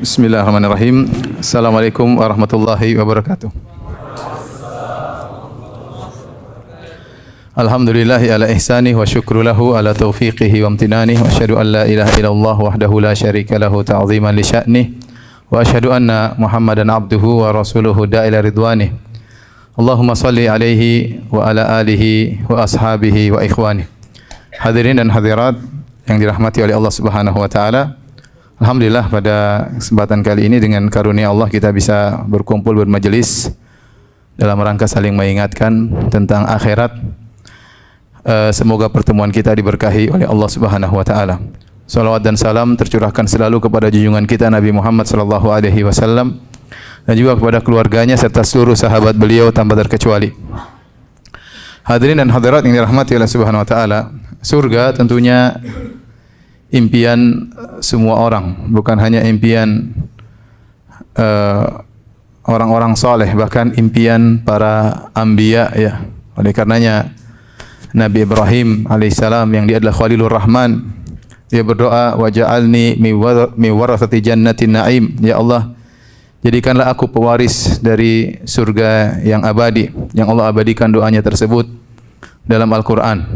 Bismillahirrahmanirrahim. Assalamualaikum warahmatullahi wabarakatuh. Alhamdulillahi ala ihsanih wa syukru lahu ala taufiqihi wa amtinanih wa asyhadu an la ilaha illallah wahdahu la syarika lahu ta'ziman li sya'nih wa asyhadu anna Muhammadan abduhu wa rasuluhu da'ila ridwanih. Allahumma salli alaihi wa ala alihi wa ashabihi wa ikhwanih. Hadirin dan hadirat yang dirahmati oleh Allah Subhanahu wa taala. Alhamdulillah pada kesempatan kali ini dengan karunia Allah kita bisa berkumpul bermajelis dalam rangka saling mengingatkan tentang akhirat. Semoga pertemuan kita diberkahi oleh Allah Subhanahu wa taala. Salawat dan salam tercurahkan selalu kepada junjungan kita Nabi Muhammad sallallahu alaihi wasallam dan juga kepada keluarganya serta seluruh sahabat beliau tanpa terkecuali. Hadirin dan hadirat yang dirahmati oleh Subhanahu wa taala, surga tentunya impian semua orang, bukan hanya impian orang-orang soleh, bahkan impian para anbiya ya. Oleh karenanya Nabi Ibrahim alaihissalam yang dia adalah Khalilur Rahman, dia berdoa waj'alni min warathati jannatin na'im, ya Allah jadikanlah aku pewaris dari surga yang abadi, yang Allah abadikan doanya tersebut dalam Al-Qur'an.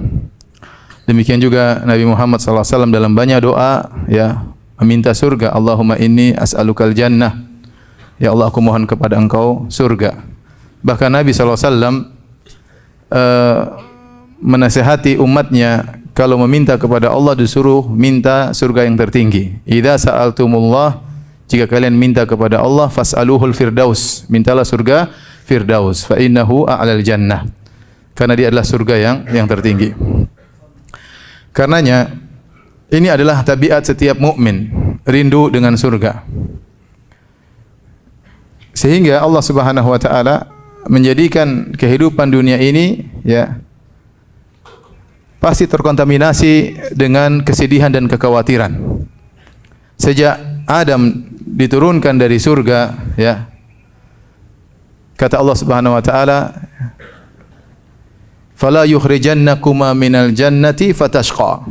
Demikian juga Nabi Muhammad SAW dalam banyak doa ya meminta surga. Allahumma inni as'alukal jannah. Ya Allah aku mohon kepada Engkau surga. Bahkan Nabi SAW menasihati umatnya kalau meminta kepada Allah disuruh minta surga yang tertinggi. Idza sa'altumullah, jika kalian minta kepada Allah fas'aluhul firdaus, mintalah surga firdaus fa innahu a'lal jannah. Karena dia adalah surga yang tertinggi. Karenanya ini adalah tabiat setiap mukmin, rindu dengan surga. Sehingga Allah Subhanahu wa taala menjadikan kehidupan dunia ini ya pasti terkontaminasi dengan kesedihan dan kekhawatiran. Sejak Adam diturunkan dari surga ya, kata Allah Subhanahu wa taala, fala yukhrijannakuma minal jannati fatashqa.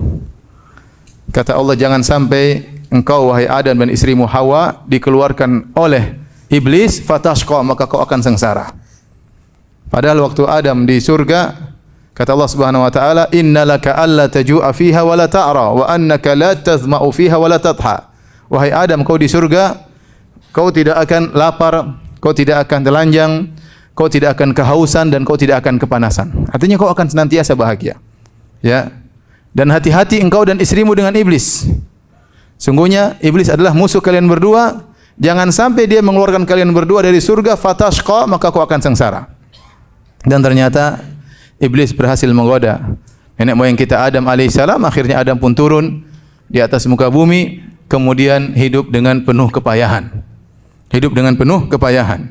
Kata Allah, jangan sampai engkau wahai Adam dan istrimu Hawa dikeluarkan oleh iblis fatashqa, maka kau akan sengsara. Padahal waktu Adam di surga, kata Allah Subhanahu wa taala, innalaka alla taju'a fiha wa la ta'ra wa annaka la tazma'u fiha wa la tadha. Wahai Adam, kau di surga kau tidak akan lapar, kau tidak akan telanjang, kau tidak akan kehausan dan kau tidak akan kepanasan. Artinya kau akan senantiasa bahagia. Ya. Dan hati-hati engkau dan istrimu dengan iblis. Sungguhnya iblis adalah musuh kalian berdua. Jangan sampai dia mengeluarkan kalian berdua dari surga fatashqa, maka kau akan sengsara. Dan ternyata iblis berhasil menggoda nenek moyang kita Adam alaihissalam. Akhirnya Adam pun turun di atas muka bumi, kemudian hidup dengan penuh kepayahan. Hidup dengan penuh kepayahan.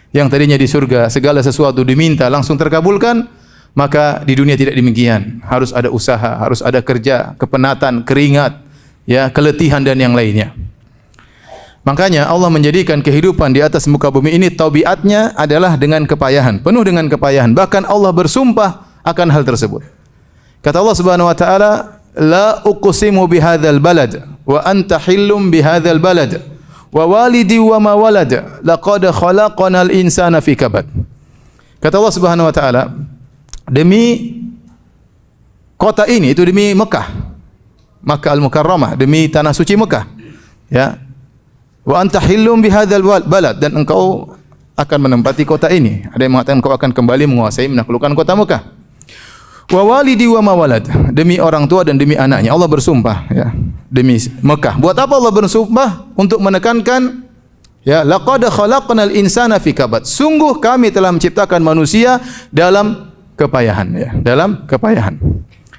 Yang tadinya di surga segala sesuatu diminta langsung terkabulkan, maka di dunia tidak demikian. Harus ada usaha, harus ada kerja, kepenatan, keringat, ya, keletihan dan yang lainnya. Makanya Allah menjadikan kehidupan di atas muka bumi ini tabiatnya adalah dengan kepayahan, penuh dengan kepayahan. Bahkan Allah bersumpah akan hal tersebut. Kata Allah Subhanahu wa taala, la uqsimu bihadzal balad wa anta hillum bihadzal balad. Wa walidi wa ma walad laqad khalaqnal insana fi kabad. Kata Allah Subhanahu wa taala, demi kota ini, itu demi Mekah, Makkah Al-Mukarramah, demi tanah suci Mekah, ya. Wa anta hillum bihadzal balad, dan engkau akan menempati kota ini. Ada yang mengatakan engkau akan kembali menguasai menaklukkan kota Mekah. Wa walidi wa ma walad, demi orang tua dan demi anaknya. Allah bersumpah ya, demi Mekah. Buat apa Allah bersumpah? Untuk menekankan ya, laqad khalaqnal insana fi kabad. Sungguh kami telah menciptakan manusia dalam kepayahan ya, dalam kepayahan.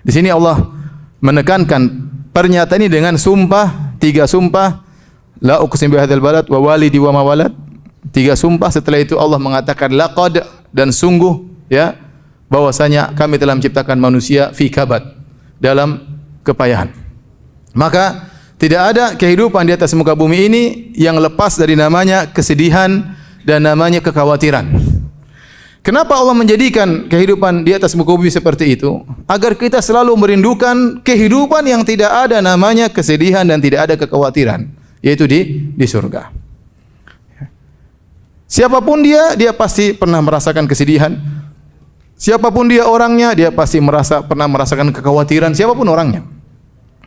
Di sini Allah menekankan pernyataan ini dengan sumpah, 3 sumpah. La uqsimu bihadzal balad wa walidi wa ma walad. 3 sumpah, setelah itu Allah mengatakan laqad, dan sungguh ya, bahwasanya kami telah menciptakan manusia fi kabad, dalam kepayahan. Maka tidak ada kehidupan di atas muka bumi ini yang lepas dari namanya kesedihan dan namanya kekhawatiran. Kenapa Allah menjadikan kehidupan di atas muka bumi seperti itu? Agar kita selalu merindukan kehidupan yang tidak ada namanya kesedihan dan tidak ada kekhawatiran. yaitu di surga. Siapapun dia pasti pernah merasakan kesedihan. Siapapun dia orangnya, dia pasti pernah merasakan kekhawatiran, siapapun orangnya.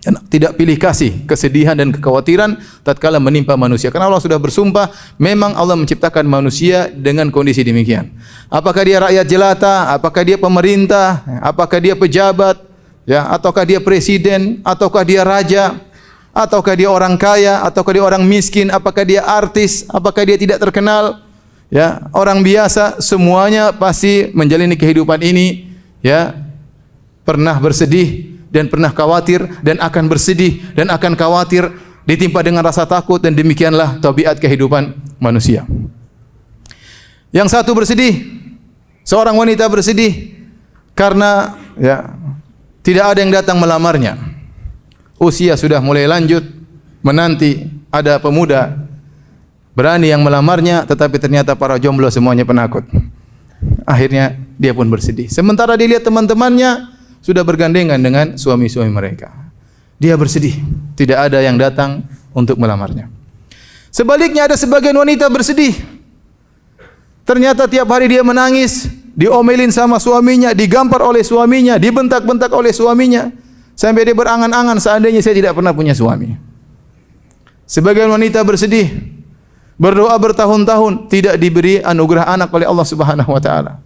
Dan tidak pilih kasih kesedihan dan kekhawatiran tatkala menimpa manusia. Karena Allah sudah bersumpah, memang Allah menciptakan manusia dengan kondisi demikian. Apakah dia rakyat jelata, apakah dia pemerintah, apakah dia pejabat, ya, ataukah dia presiden, ataukah dia raja, ataukah dia orang kaya, ataukah dia orang miskin, apakah dia artis, apakah dia tidak terkenal, ya, orang biasa, semuanya pasti menjalani kehidupan ini, ya, pernah bersedih dan pernah khawatir dan akan bersedih dan akan khawatir, ditimpa dengan rasa takut, dan demikianlah tabiat kehidupan manusia. Yang satu bersedih, seorang wanita bersedih karena ya tidak ada yang datang melamarnya. Usia sudah mulai lanjut, menanti ada pemuda berani yang melamarnya, tetapi ternyata para jomblo semuanya penakut. Akhirnya dia pun bersedih. Sementara dilihat teman-temannya sudah bergandengan dengan suami-suami mereka. Dia bersedih, tidak ada yang datang untuk melamarnya. Sebaliknya ada sebagian wanita bersedih. Ternyata tiap hari dia menangis, diomelin sama suaminya, digampar oleh suaminya, dibentak-bentak oleh suaminya, sampai dia berangan-angan seandainya saya tidak pernah punya suami. Sebagian wanita bersedih, berdoa bertahun-tahun tidak diberi anugerah anak oleh Allah Subhanahu wa taala.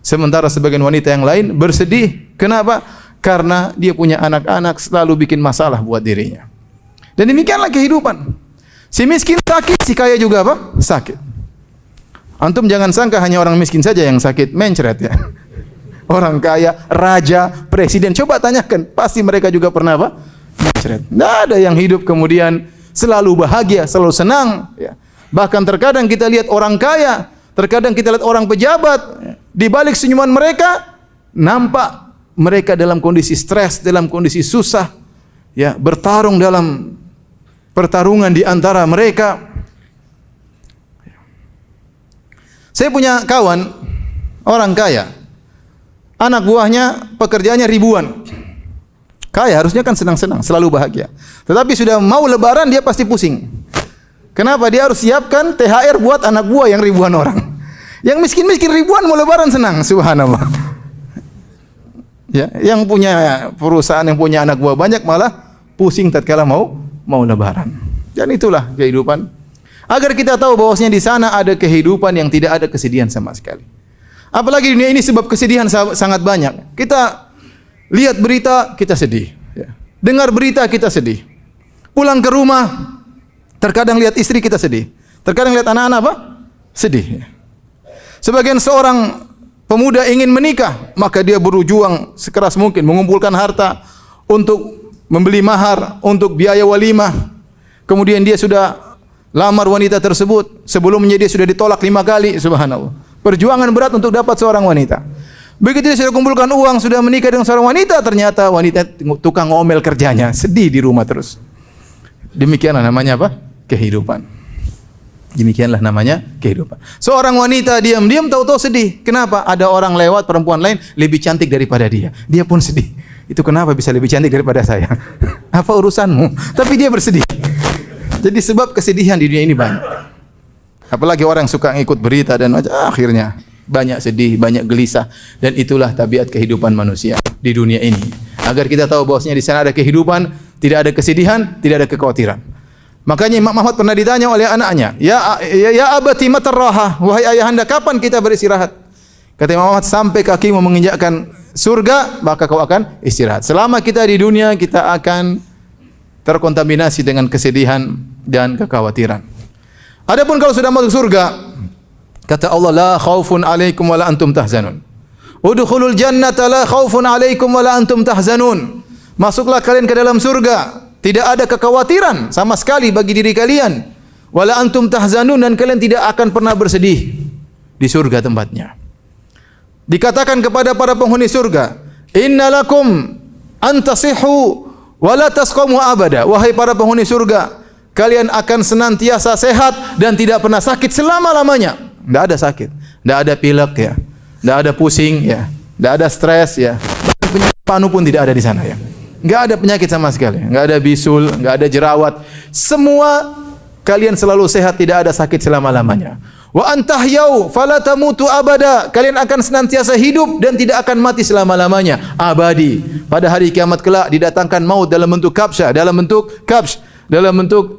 Sementara sebagian wanita yang lain bersedih. Kenapa? Karena dia punya anak-anak selalu bikin masalah buat dirinya. Dan demikianlah kehidupan. Si miskin sakit, si kaya juga apa? Sakit. Antum jangan sangka hanya orang miskin saja yang sakit, mencret ya. Orang kaya, raja, presiden, coba tanyakan, pasti mereka juga pernah apa? Mencret. Tidak ada yang hidup kemudian selalu bahagia, selalu senang. Ya. Bahkan terkadang kita lihat orang kaya, terkadang kita lihat orang pejabat, di balik senyuman mereka nampak mereka dalam kondisi stres, dalam kondisi susah, ya, bertarung dalam pertarungan di antara mereka. Saya punya kawan orang kaya, anak buahnya pekerjaannya ribuan. Kaya harusnya kan senang-senang, selalu bahagia. Tetapi sudah mau lebaran dia pasti pusing. Kenapa? Dia harus siapkan THR buat anak buah yang ribuan orang. Yang miskin-miskin ribuan mau lebaran senang, subhanallah. Ya, yang punya perusahaan, yang punya anak buah banyak malah pusing tatkala mau lebaran. Dan itulah kehidupan. Agar kita tahu bahwasanya di sana ada kehidupan yang tidak ada kesedihan sama sekali. Apalagi dunia ini sebab kesedihan sangat banyak. Kita lihat berita kita sedih, ya. Dengar berita kita sedih. Pulang ke rumah terkadang lihat istri kita sedih. Terkadang lihat anak-anak apa? Sedih. Ya. Sebagian seorang pemuda ingin menikah, maka dia berjuang sekeras mungkin mengumpulkan harta untuk membeli mahar, untuk biaya walimah. Kemudian dia sudah lamar wanita tersebut, sebelumnya dia sudah ditolak 5 kali, subhanallah. Perjuangan berat untuk dapat seorang wanita. Begitu dia sudah kumpulkan uang, sudah menikah dengan seorang wanita, ternyata wanita tukang ngomel kerjanya, sedih di rumah terus. Demikianlah namanya apa? Kehidupan. Demikianlah namanya kehidupan. Seorang wanita diam-diam tahu-tahu sedih. Kenapa? Ada orang lewat, perempuan lain lebih cantik daripada dia. Dia pun sedih. Itu kenapa bisa lebih cantik daripada saya? Apa urusanmu? Tapi dia bersedih. Jadi sebab kesedihan di dunia ini banyak. Apalagi orang yang suka ngikut berita dan akhirnya banyak sedih, banyak gelisah, dan itulah tabiat kehidupan manusia di dunia ini. Agar kita tahu bahwasanya di sana ada kehidupan, tidak ada kesedihan, tidak ada kekhawatiran. Makanya Imam Ahmad pernah ditanya oleh anaknya, ya abati matar raha, wahai ayahanda, kapan kita beristirahat? Kata Imam Ahmad, sampai kakimu menginjakkan surga, maka kau akan istirahat. Selama kita di dunia, kita akan terkontaminasi dengan kesedihan dan kekhawatiran. Adapun kalau sudah masuk surga, kata Allah, la khaufun alaikum wa la antum tahzanun. Udkhulul jannata la khaufun alaikum wa la antum tahzanun. Masuklah kalian ke dalam surga, tidak ada kekhawatiran sama sekali bagi diri kalian. Wala antum tahzanun, dan kalian tidak akan pernah bersedih di surga tempatnya. Dikatakan kepada para penghuni surga, innalakum antasihhu wa la tasqamu abada. Wahai para penghuni surga, kalian akan senantiasa sehat dan tidak pernah sakit selama-lamanya. Tidak ada sakit, tidak ada pilek ya, tidak ada pusing ya, tidak ada stres ya. Penyakit panu pun tidak ada di sana ya. Enggak ada penyakit sama sekali, enggak ada bisul, enggak ada jerawat. semua kalian selalu sehat, tidak ada sakit selama-lamanya. Wa antahyau fala tamutu abada, kalian akan senantiasa hidup dan tidak akan mati selama-lamanya, abadi. Pada hari kiamat kelak didatangkan maut dalam bentuk kabsah, dalam bentuk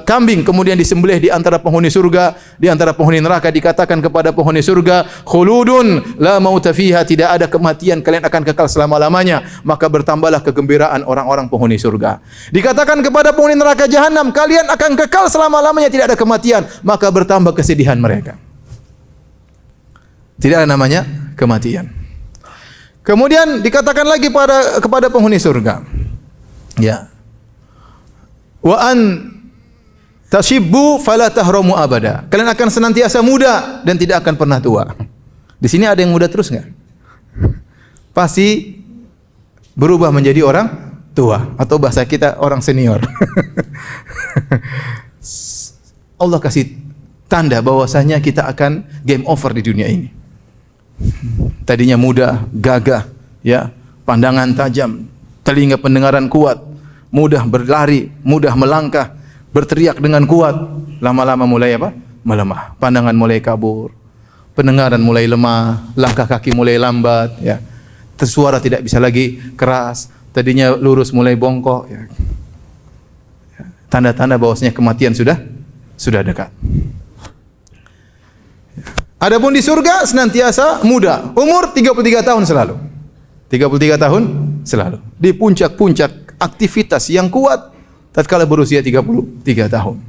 kambing, kemudian disembelih di antara penghuni surga, di antara penghuni neraka. Dikatakan kepada penghuni surga, khuludun la mauta fiha, tidak ada kematian, kalian akan kekal selama-lamanya. Maka bertambahlah kegembiraan orang-orang penghuni surga. Dikatakan kepada penghuni neraka jahanam, kalian akan kekal selama-lamanya, tidak ada kematian. Maka bertambah kesedihan mereka. Tidak ada namanya kematian. Kemudian dikatakan lagi kepada penghuni surga, ya, wa an tashibbu fala tahramu abada, kalian akan senantiasa muda dan tidak akan pernah tua. Di sini ada yang muda terus enggak? Pasti berubah menjadi orang tua, atau bahasa kita orang senior. Allah kasih tanda bahwasanya kita akan game over di dunia ini. Tadinya muda, gagah, ya, pandangan tajam, telinga pendengaran kuat, mudah berlari, mudah melangkah, berteriak dengan kuat. Lama-lama mulai apa? Melemah. Pandangan mulai kabur, pendengaran mulai lemah, langkah kaki mulai lambat, ya. Suara tidak bisa lagi keras, tadinya lurus mulai bongkok, ya. Tanda-tanda bahwasanya kematian sudah dekat. Adapun di surga senantiasa muda, umur 33 tahun selalu. 33 tahun selalu. Di puncak-puncak aktivitas yang kuat tatkala berusia 33 tahun.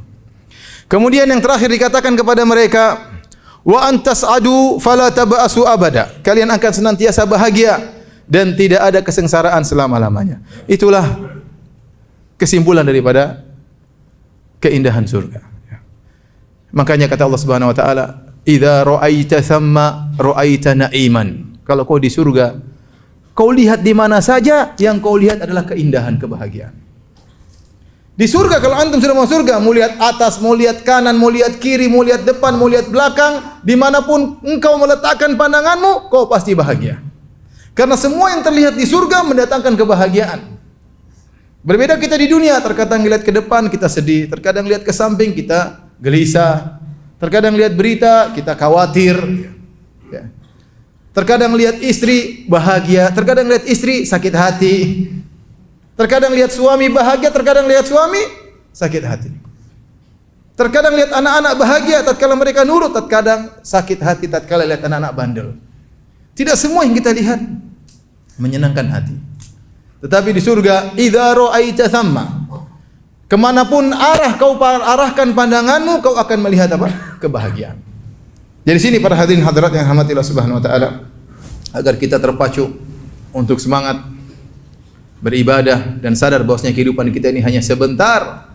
Kemudian yang terakhir dikatakan kepada mereka, wa antas'adu fala taba'asu abada, kalian akan senantiasa bahagia dan tidak ada kesengsaraan selama-lamanya. Itulah kesimpulan daripada keindahan surga. Makanya kata Allah Subhanahu wa taala, idza ra'aita thamma ra'aita na'iman. Kalau kau di surga, kau lihat di mana saja, yang kau lihat adalah keindahan, kebahagiaan. Di surga, kalau antum sudah mau surga, mau lihat atas, mau lihat kanan, mau lihat kiri, mau lihat depan, mau lihat belakang, dimanapun engkau meletakkan pandanganmu, kau pasti bahagia. Karena semua yang terlihat di surga mendatangkan kebahagiaan. Berbeda kita di dunia, terkadang lihat ke depan kita sedih, terkadang lihat ke samping kita gelisah, terkadang lihat berita kita khawatir, ya. Terkadang lihat istri bahagia, terkadang lihat istri sakit hati. Terkadang lihat suami bahagia, terkadang lihat suami sakit hati. Terkadang lihat anak-anak bahagia tatkala mereka nurut, terkadang sakit hati tatkala lihat anak-anak bandel. Tidak semua yang kita lihat menyenangkan hati. Tetapi di surga, idza ra'aita thamma, kemanapun arah kau arahkan pandanganmu, kau akan melihat apa? Kebahagiaan. Jadi sini para hadirin hadirat yang rahmati Allah Subhanahu wa taala, agar kita terpacu untuk semangat beribadah dan sadar bahwasanya kehidupan kita ini hanya sebentar.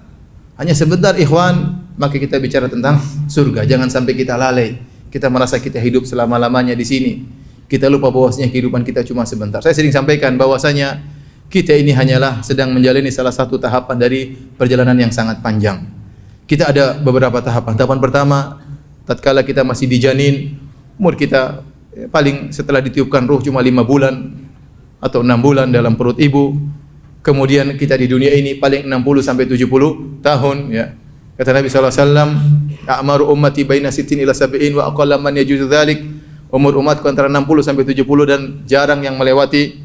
Hanya sebentar, ikhwan. Maka kita bicara tentang surga. Jangan sampai kita lalai. Kita merasa kita hidup selama-lamanya di sini. Kita lupa bahwasanya kehidupan kita cuma sebentar. Saya sering sampaikan bahwasanya kita ini hanyalah sedang menjalani salah satu tahapan dari perjalanan yang sangat panjang. Kita ada beberapa tahapan. Tahapan pertama, tatkala kita masih di janin, umur kita paling setelah ditiupkan ruh cuma 5 bulan atau 6 bulan dalam perut ibu. Kemudian kita di dunia ini paling 60 sampai 70 tahun, ya. Kata Nabi sallallahu alaihi wasallam, "A'maru ummati baina 60 ila 70 wa aqalla man yajuzu dzalik." Umur umatku antara 60 sampai 70 dan jarang yang melewati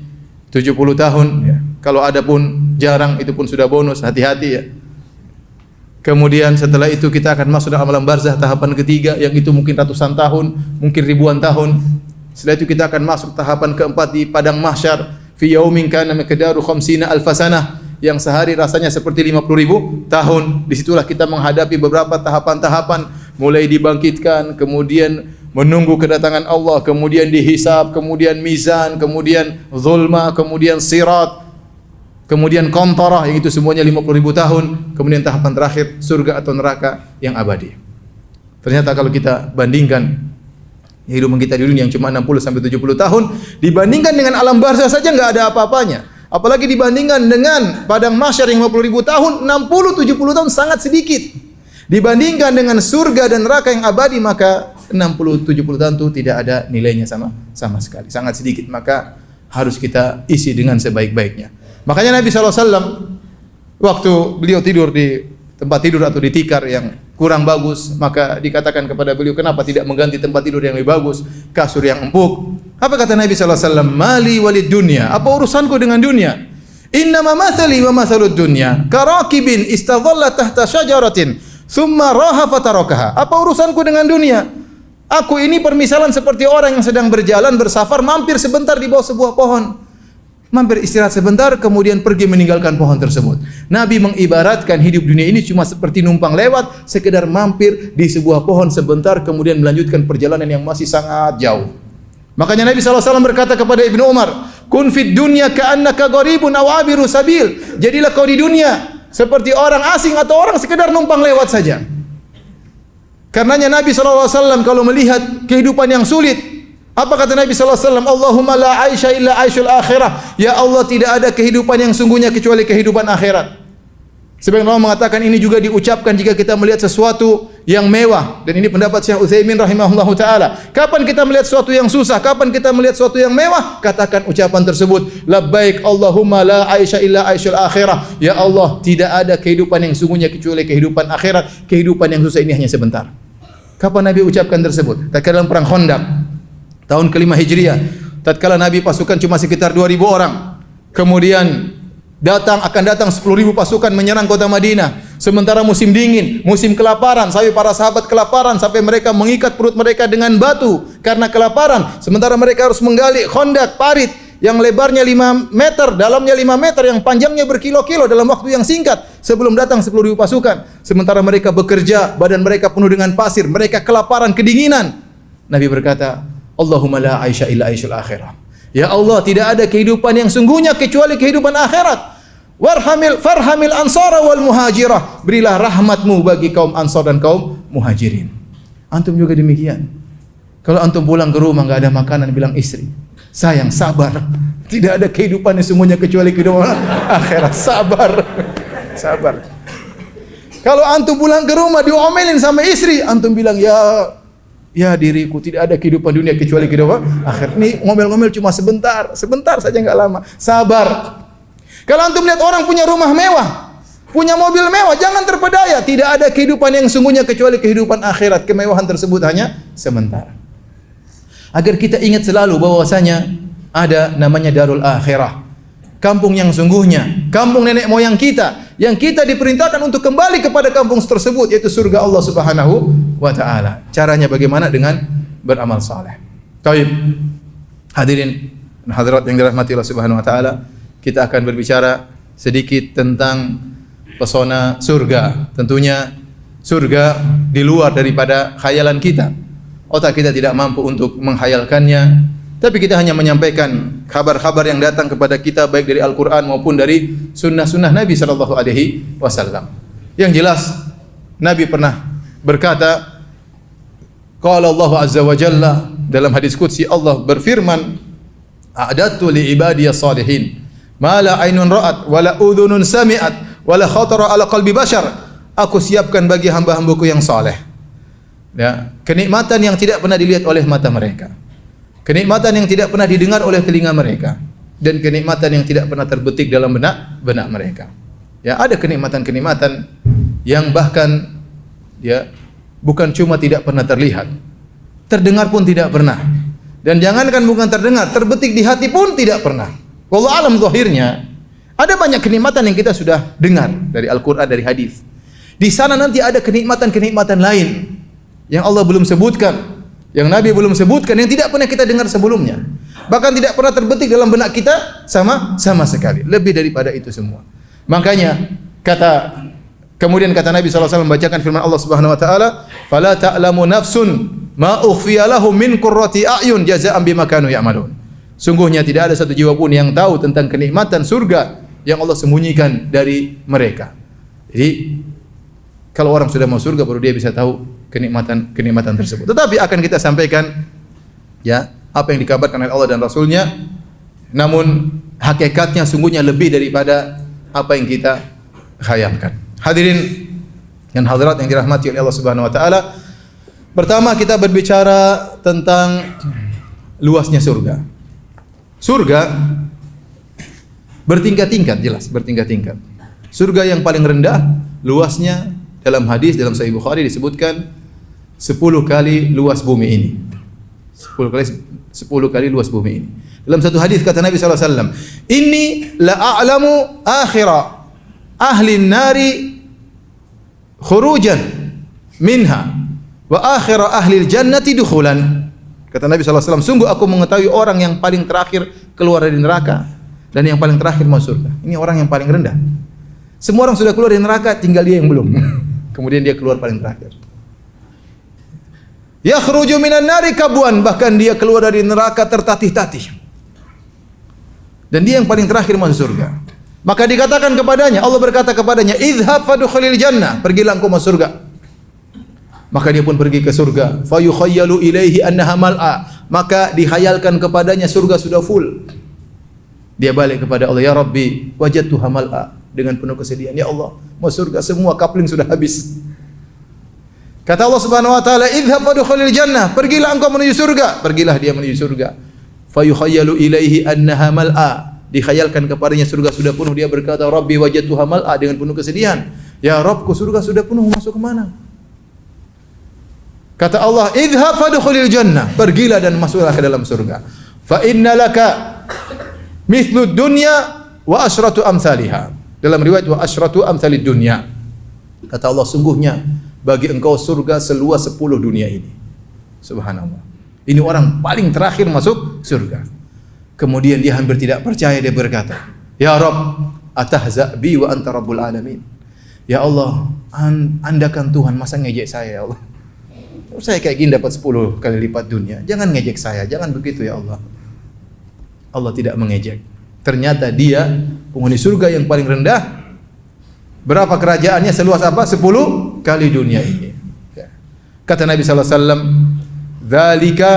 70 tahun, ya. Kalau ada pun jarang, itu pun sudah bonus, hati-hati, ya. Kemudian setelah itu kita akan masuk dalam alam barzah, tahapan ketiga, yang itu mungkin ratusan tahun, mungkin ribuan tahun. Setelah itu kita akan masuk tahapan keempat di padang mahsyar, fi yaumin kana miqdaru 50 alf sanah, yang sehari rasanya seperti 50.000 tahun. Disitulah kita menghadapi beberapa tahapan-tahapan, mulai dibangkitkan, kemudian menunggu kedatangan Allah, kemudian dihisab, kemudian mizan, kemudian zulma, kemudian sirat, kemudian qantarah, yang itu semuanya 50.000 tahun. Kemudian tahapan terakhir surga atau neraka yang abadi. Ternyata kalau kita bandingkan kehidupan kita di dunia yang cuma 60 sampai 70 tahun dibandingkan dengan alam barzah saja enggak ada apa-apanya. Apalagi dibandingkan dengan padang mahsyar yang 50.000 tahun, 60-70 tahun sangat sedikit. Dibandingkan dengan surga dan neraka yang abadi, maka 60-70 tahun itu tidak ada nilainya sama sekali, sangat sedikit. Maka harus kita isi dengan sebaik-baiknya. Makanya Nabi SAW waktu beliau tidur di tempat tidur atau di tikar yang kurang bagus, maka dikatakan kepada beliau, kenapa tidak mengganti tempat tidur yang lebih bagus, kasur yang empuk? Apa kata Nabi sallallahu alaihi wasallam? Mali walid dunya. Apa urusanku dengan dunia? Innama mathali wa mathalud dunya karakibin istadhalla tahta syajaratin thumma raha fatarakaha. Apa urusanku dengan dunia? Aku ini permisalan seperti orang yang sedang berjalan bersafar, mampir sebentar di bawah sebuah pohon, mampir istirahat sebentar, kemudian pergi meninggalkan pohon tersebut. Nabi mengibaratkan hidup dunia ini cuma seperti numpang lewat, sekedar mampir di sebuah pohon sebentar, kemudian melanjutkan perjalanan yang masih sangat jauh. Makanya Nabi SAW berkata kepada Ibnu Umar, kun fid dunya ka'annaka gharibun aw abiru sabil. Jadilah kau di dunia seperti orang asing atau orang sekedar numpang lewat saja. Karenanya Nabi SAW kalau melihat kehidupan yang sulit, apa kata Nabi SAW? Allahumma la aisha illa aishul akhirah. Ya Allah, tidak ada kehidupan yang sungguhnya kecuali kehidupan akhirat. Sebagian orang mengatakan ini juga diucapkan jika kita melihat sesuatu yang mewah. Dan ini pendapat Syekh Utsaimin rahimahullahu taala. Kapan kita melihat sesuatu yang susah, kapan kita melihat sesuatu yang mewah, katakan ucapan tersebut, labbaik Allahumma la aisha illa aishul akhirah. Ya Allah, tidak ada kehidupan yang sungguhnya kecuali kehidupan akhirat. Kehidupan yang susah ini hanya sebentar. Kapan Nabi ucapkan tersebut? Tatkala dalam perang Khandaq tahun ke-5 Hijriah, tatkala Nabi pasukan cuma sekitar 2.000 orang. Kemudian akan datang 10.000 pasukan menyerang kota Madinah. Sementara musim dingin, musim kelaparan, sampai para sahabat kelaparan sampai mereka mengikat perut mereka dengan batu karena kelaparan. Sementara mereka harus menggali khandak, parit yang lebarnya 5 meter, dalamnya 5 meter, yang panjangnya berkilo-kilo dalam waktu yang singkat sebelum datang 10.000 pasukan. Sementara mereka bekerja, badan mereka penuh dengan pasir, mereka kelaparan, kedinginan. Nabi berkata, Allahumma la aisha illa aishul akhirah. Ya Allah, tidak ada kehidupan yang sungguhnya kecuali kehidupan akhirat. Farhamil ansara wal muhajirah. Berilah rahmatmu bagi kaum Ansar dan kaum Muhajirin. Antum juga demikian. Kalau antum pulang ke rumah enggak ada makanan, bilang istri, sayang, sabar. Tidak ada kehidupan yang semuanya kecuali kehidupan akhirat. Sabar. Sabar. Kalau antum pulang ke rumah diomelin sama istri, antum bilang, ya diriku, tidak ada kehidupan dunia kecuali kehidupan akhir. Ini ngomel-ngomel cuma sebentar saja, enggak lama. Sabar. Kalau antum lihat orang punya rumah mewah, punya mobil mewah, jangan terpedaya. Tidak ada kehidupan yang sungguhnya kecuali kehidupan akhirat. Kemewahan tersebut hanya sementara. Agar kita ingat selalu bahwasanya ada namanya darul akhirah, kampung yang sungguhnya, kampung nenek moyang kita, yang kita diperintahkan untuk kembali kepada kampung tersebut, yaitu surga Allah Subhanahu wa taala. Caranya bagaimana? Dengan beramal saleh. Baik. Hadirin dan hadirat yang dirahmati Allah Subhanahu wa taala, kita akan berbicara sedikit tentang pesona surga. Tentunya surga di luar daripada khayalan kita. Otak kita tidak mampu untuk menghayalkannya, tapi kita hanya menyampaikan kabar-kabar yang datang kepada kita baik dari Al-Qur'an maupun dari sunnah-sunnah Nabi sallallahu alaihi wasallam. Yang jelas Nabi pernah berkata, qala Allah azza wa jalla, dalam hadis qudsi Allah berfirman, a'dadtu li ibadiyas salihin ma la ainun ra'at wa la udhunun sami'at wa la khatara ala qalbi bashar. Aku siapkan bagi hamba-hambaku yang saleh, ya, kenikmatan yang tidak pernah dilihat oleh mata mereka, kenikmatan yang tidak pernah didengar oleh telinga mereka, dan kenikmatan yang tidak pernah terbetik dalam benak mereka. Ya, ada kenikmatan-kenikmatan yang bahkan ya bukan cuma tidak pernah terlihat, terdengar pun tidak pernah. Dan jangankan bukan terdengar, terbetik di hati pun tidak pernah. Wallahu alam zahirnya. Ada banyak kenikmatan yang kita sudah dengar dari Al-Qur'an, dari hadis. Di sana nanti ada kenikmatan-kenikmatan lain yang Allah belum sebutkan, yang Nabi belum sebutkan, yang tidak pernah kita dengar sebelumnya. Bahkan tidak pernah terbetik dalam benak kita sama sekali. Lebih daripada itu semua. Makanya kemudian kata Nabi SAW membacakan firman Allah Subhanahu wa taala, "Fala ta'lamu nafsun ma ukhfiya lahum min qurrati a'yun jazaa'an bima kanu ya'malun." Sungguhnya tidak ada satu jiwa pun yang tahu tentang kenikmatan surga yang Allah sembunyikan dari mereka. Jadi kalau orang sudah mau surga baru dia bisa tahu kenikmatan tersebut. Tetapi akan kita sampaikan ya apa yang dikabarkan oleh Allah dan Rasulnya, namun hakikatnya sungguhnya lebih daripada apa yang kita khayalkan. Hadirin dan hadirat yang dirahmati oleh Allah Subhanahu wa taala, pertama kita berbicara tentang luasnya surga. Surga bertingkat-tingkat, jelas bertingkat-tingkat. Surga yang paling rendah luasnya dalam hadis dalam Sahih Bukhari disebutkan 10 kali luas bumi ini. 10 kali luas bumi ini. Dalam satu hadis kata Nabi sallallahu alaihi wasallam, "Inni la a'lamu akhira ahli nari khurujan minha wa akhira ahli jannati dukhulan." Kata Nabi sallallahu alaihi wasallam, sungguh aku mengetahui orang yang paling terakhir keluar dari neraka dan yang paling terakhir masuk surga. Ini orang yang paling rendah. Semua orang sudah keluar dari neraka, tinggal dia yang belum. Kemudian dia keluar paling terakhir. Yakhruju minan nari kabwan, bahkan dia keluar dari neraka tertatih-tatih. Dan dia yang paling terakhir masuk surga. Maka dikatakan kepadanya, Allah berkata kepadanya, "Idhhab fadkhulil jannah." Pergilah engkau masuk surga. Maka dia pun pergi ke surga. Fa yukhayyalu ilaihi annaha mal'a. Maka dihayalkan kepadanya surga sudah full. Dia balik kepada Allah, "Ya Rabbi, wajadtuha mal'a." Dengan penuh kesedihan, "Ya Allah, masuk surga semua kapling sudah habis." Kata Allah Subhanahu wa taala, "Idhhab fadkhulil jannah." Pergilah engkau menuju surga. Pergilah dia menuju surga. Fa yukhayyalu ilaihi annaha mal'a. Dikhayalkan kepadanya surga sudah penuh. Dia berkata, "Rabbi wajadtuha mal'a." Dengan penuh kesedihan, "Ya Rabbku, surga sudah penuh, masuk ke mana?" Kata Allah, "Idhhab fadkhulil jannah." Pergilah dan masuklah ke dalam surga. Fa inna laka mithlu dunya wa asyratu amsalihha. Dalam riwayat wa asyratu amsalid dunya. Kata Allah, sungguhnya bagi engkau surga seluas 10 dunia ini. Subhanallah. Ini orang paling terakhir masuk surga. Kemudian dia hampir tidak percaya, dia berkata, "Ya Rabb, atahza bi wa anta rabbul alamin." Ya Allah, Anda kan Tuhan, masa ngejek saya ya Allah? Saya kayak gini dapat 10 kali lipat dunia. Jangan ngejek saya, jangan begitu ya Allah. Allah tidak mengejek. Ternyata dia penghuni surga yang paling rendah. Berapa kerajaannya, seluas apa? 10 kali dunia ini. Kata Nabi sallallahu alaihi wasallam, "Dzalika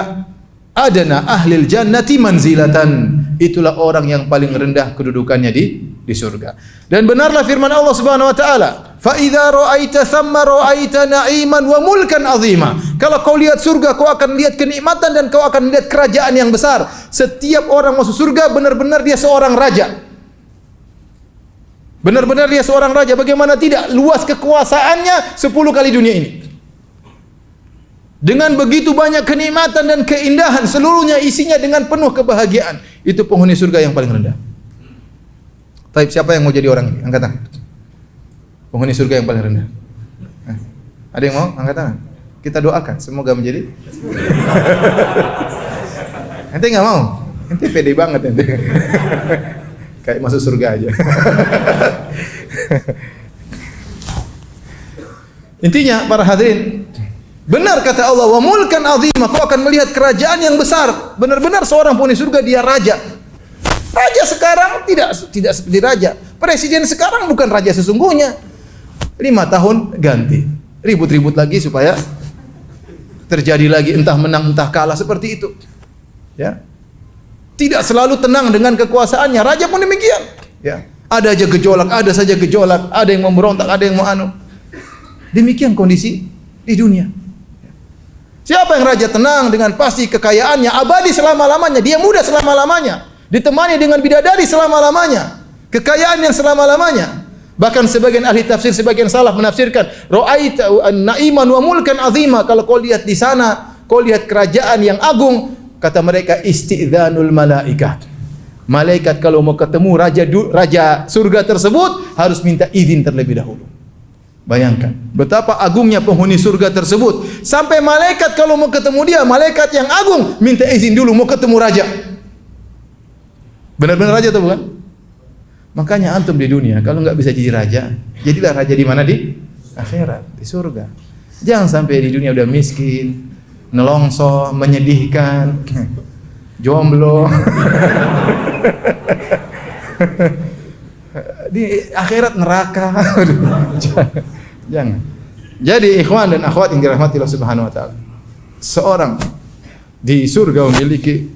adna ahlil jannati manzilatan." Itulah orang yang paling rendah kedudukannya di surga. Dan benarlah firman Allah Subhanahu wa taala, "Fa idza ra'aita thamma ra'aita na'iman wa mulkan 'azima." Kalau kau lihat surga, kau akan lihat kenikmatan dan kau akan lihat kerajaan yang besar. Setiap orang masuk surga benar-benar dia seorang raja. Benar-benar dia seorang raja. Bagaimana tidak? Luas kekuasaannya 10 kali dunia ini. Dengan begitu banyak kenikmatan dan keindahan, seluruhnya isinya dengan penuh kebahagiaan. Itu penghuni surga yang paling rendah. Taib, siapa yang mau jadi orang ini? Angkat tangan. Penghuni surga yang paling rendah. Ada yang mau? Angkat tangan. Kita doakan semoga menjadi. Ente nggak mau? Ente pede banget ente. Kayak masuk surga aja. Intinya para hadirin, benar kata Allah, "Wa mulkan 'azima." Kau akan melihat kerajaan yang besar. Benar-benar seorang penghuni surga dia raja. Raja sekarang tidak seperti raja. Presiden sekarang bukan raja sesungguhnya. 5 tahun ganti. Ribut-ribut lagi supaya terjadi lagi entah menang entah kalah seperti itu. Ya. Tidak selalu tenang dengan kekuasaannya. Raja pun demikian. Ya. Ada aja gejolak, ada saja gejolak, ada yang memberontak, ada yang mau anu. Demikian kondisi di dunia. Siapa yang raja tenang dengan pasti kekayaannya abadi selama-lamanya, dia muda selama-lamanya, ditemani dengan bidadari selama-lamanya, kekayaan yang selama-lamanya. Bahkan sebagian ahli tafsir, sebagian salaf menafsirkan, "Ra'aita na'iman wa mulkan 'azima." Kalau kau lihat di sana, kau lihat kerajaan yang agung, kata mereka istidzanul malaikat. Malaikat kalau mau ketemu raja surga tersebut harus minta izin terlebih dahulu. Bayangkan betapa agungnya penghuni surga tersebut. Sampai malaikat kalau mau ketemu dia, malaikat yang agung minta izin dulu mau ketemu raja. Benar-benar raja atau bukan? Makanya antum di dunia kalau nggak bisa jadi raja, jadilah raja di mana? Di akhirat, di surga. Jangan sampai di dunia udah miskin, nelongso, menyedihkan, jomblo. Di akhirat neraka. Jangan. Jadi ikhwan dan akhwat yang dirahmati Allah Subhanahu wa taala, seorang di surga memiliki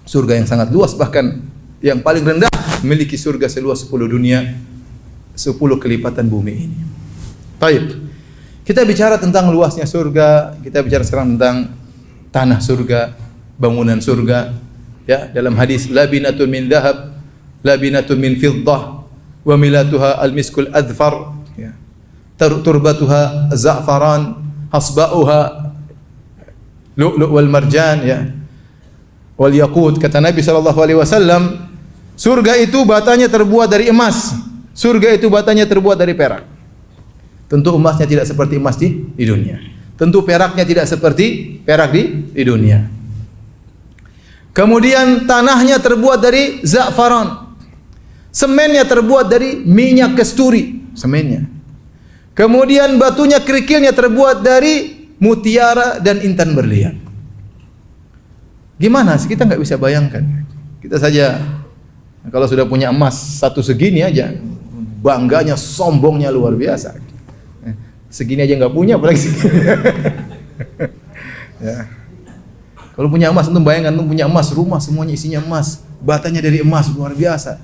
surga yang sangat luas, bahkan yang paling rendah memiliki surga seluas 10 dunia, 10 kelipatan bumi ini. Baik. Kita bicara tentang luasnya surga, kita bicara sekarang tentang tanah surga, bangunan surga. Ya, dalam hadis labinatun min dhahab, labinatun min fiddah, wa milatuha al-miskul adfar. Ya. turbatuha za'faran, hasba'uha lu'lu' wal marjan, ya, wal yaqut. Kata Nabi sallallahu alaihi wasallam, surga itu batanya terbuat dari emas, surga itu batanya terbuat dari perak. Tentu emasnya tidak seperti emas di dunia. Tentu peraknya tidak seperti perak di dunia. Kemudian tanahnya terbuat dari za'faran. Semennya terbuat dari minyak kasturi, semennya. Kemudian batunya, kerikilnya terbuat dari mutiara dan intan berlian. Gimana sih, kita nggak bisa bayangkan. Kita saja kalau sudah punya emas satu segini aja, bangganya, sombongnya luar biasa. Segini aja nggak punya, apalagi segini. Ya. Kalau punya emas, antum bayangkan, antum punya emas, rumah semuanya isinya emas, batanya dari emas, luar biasa.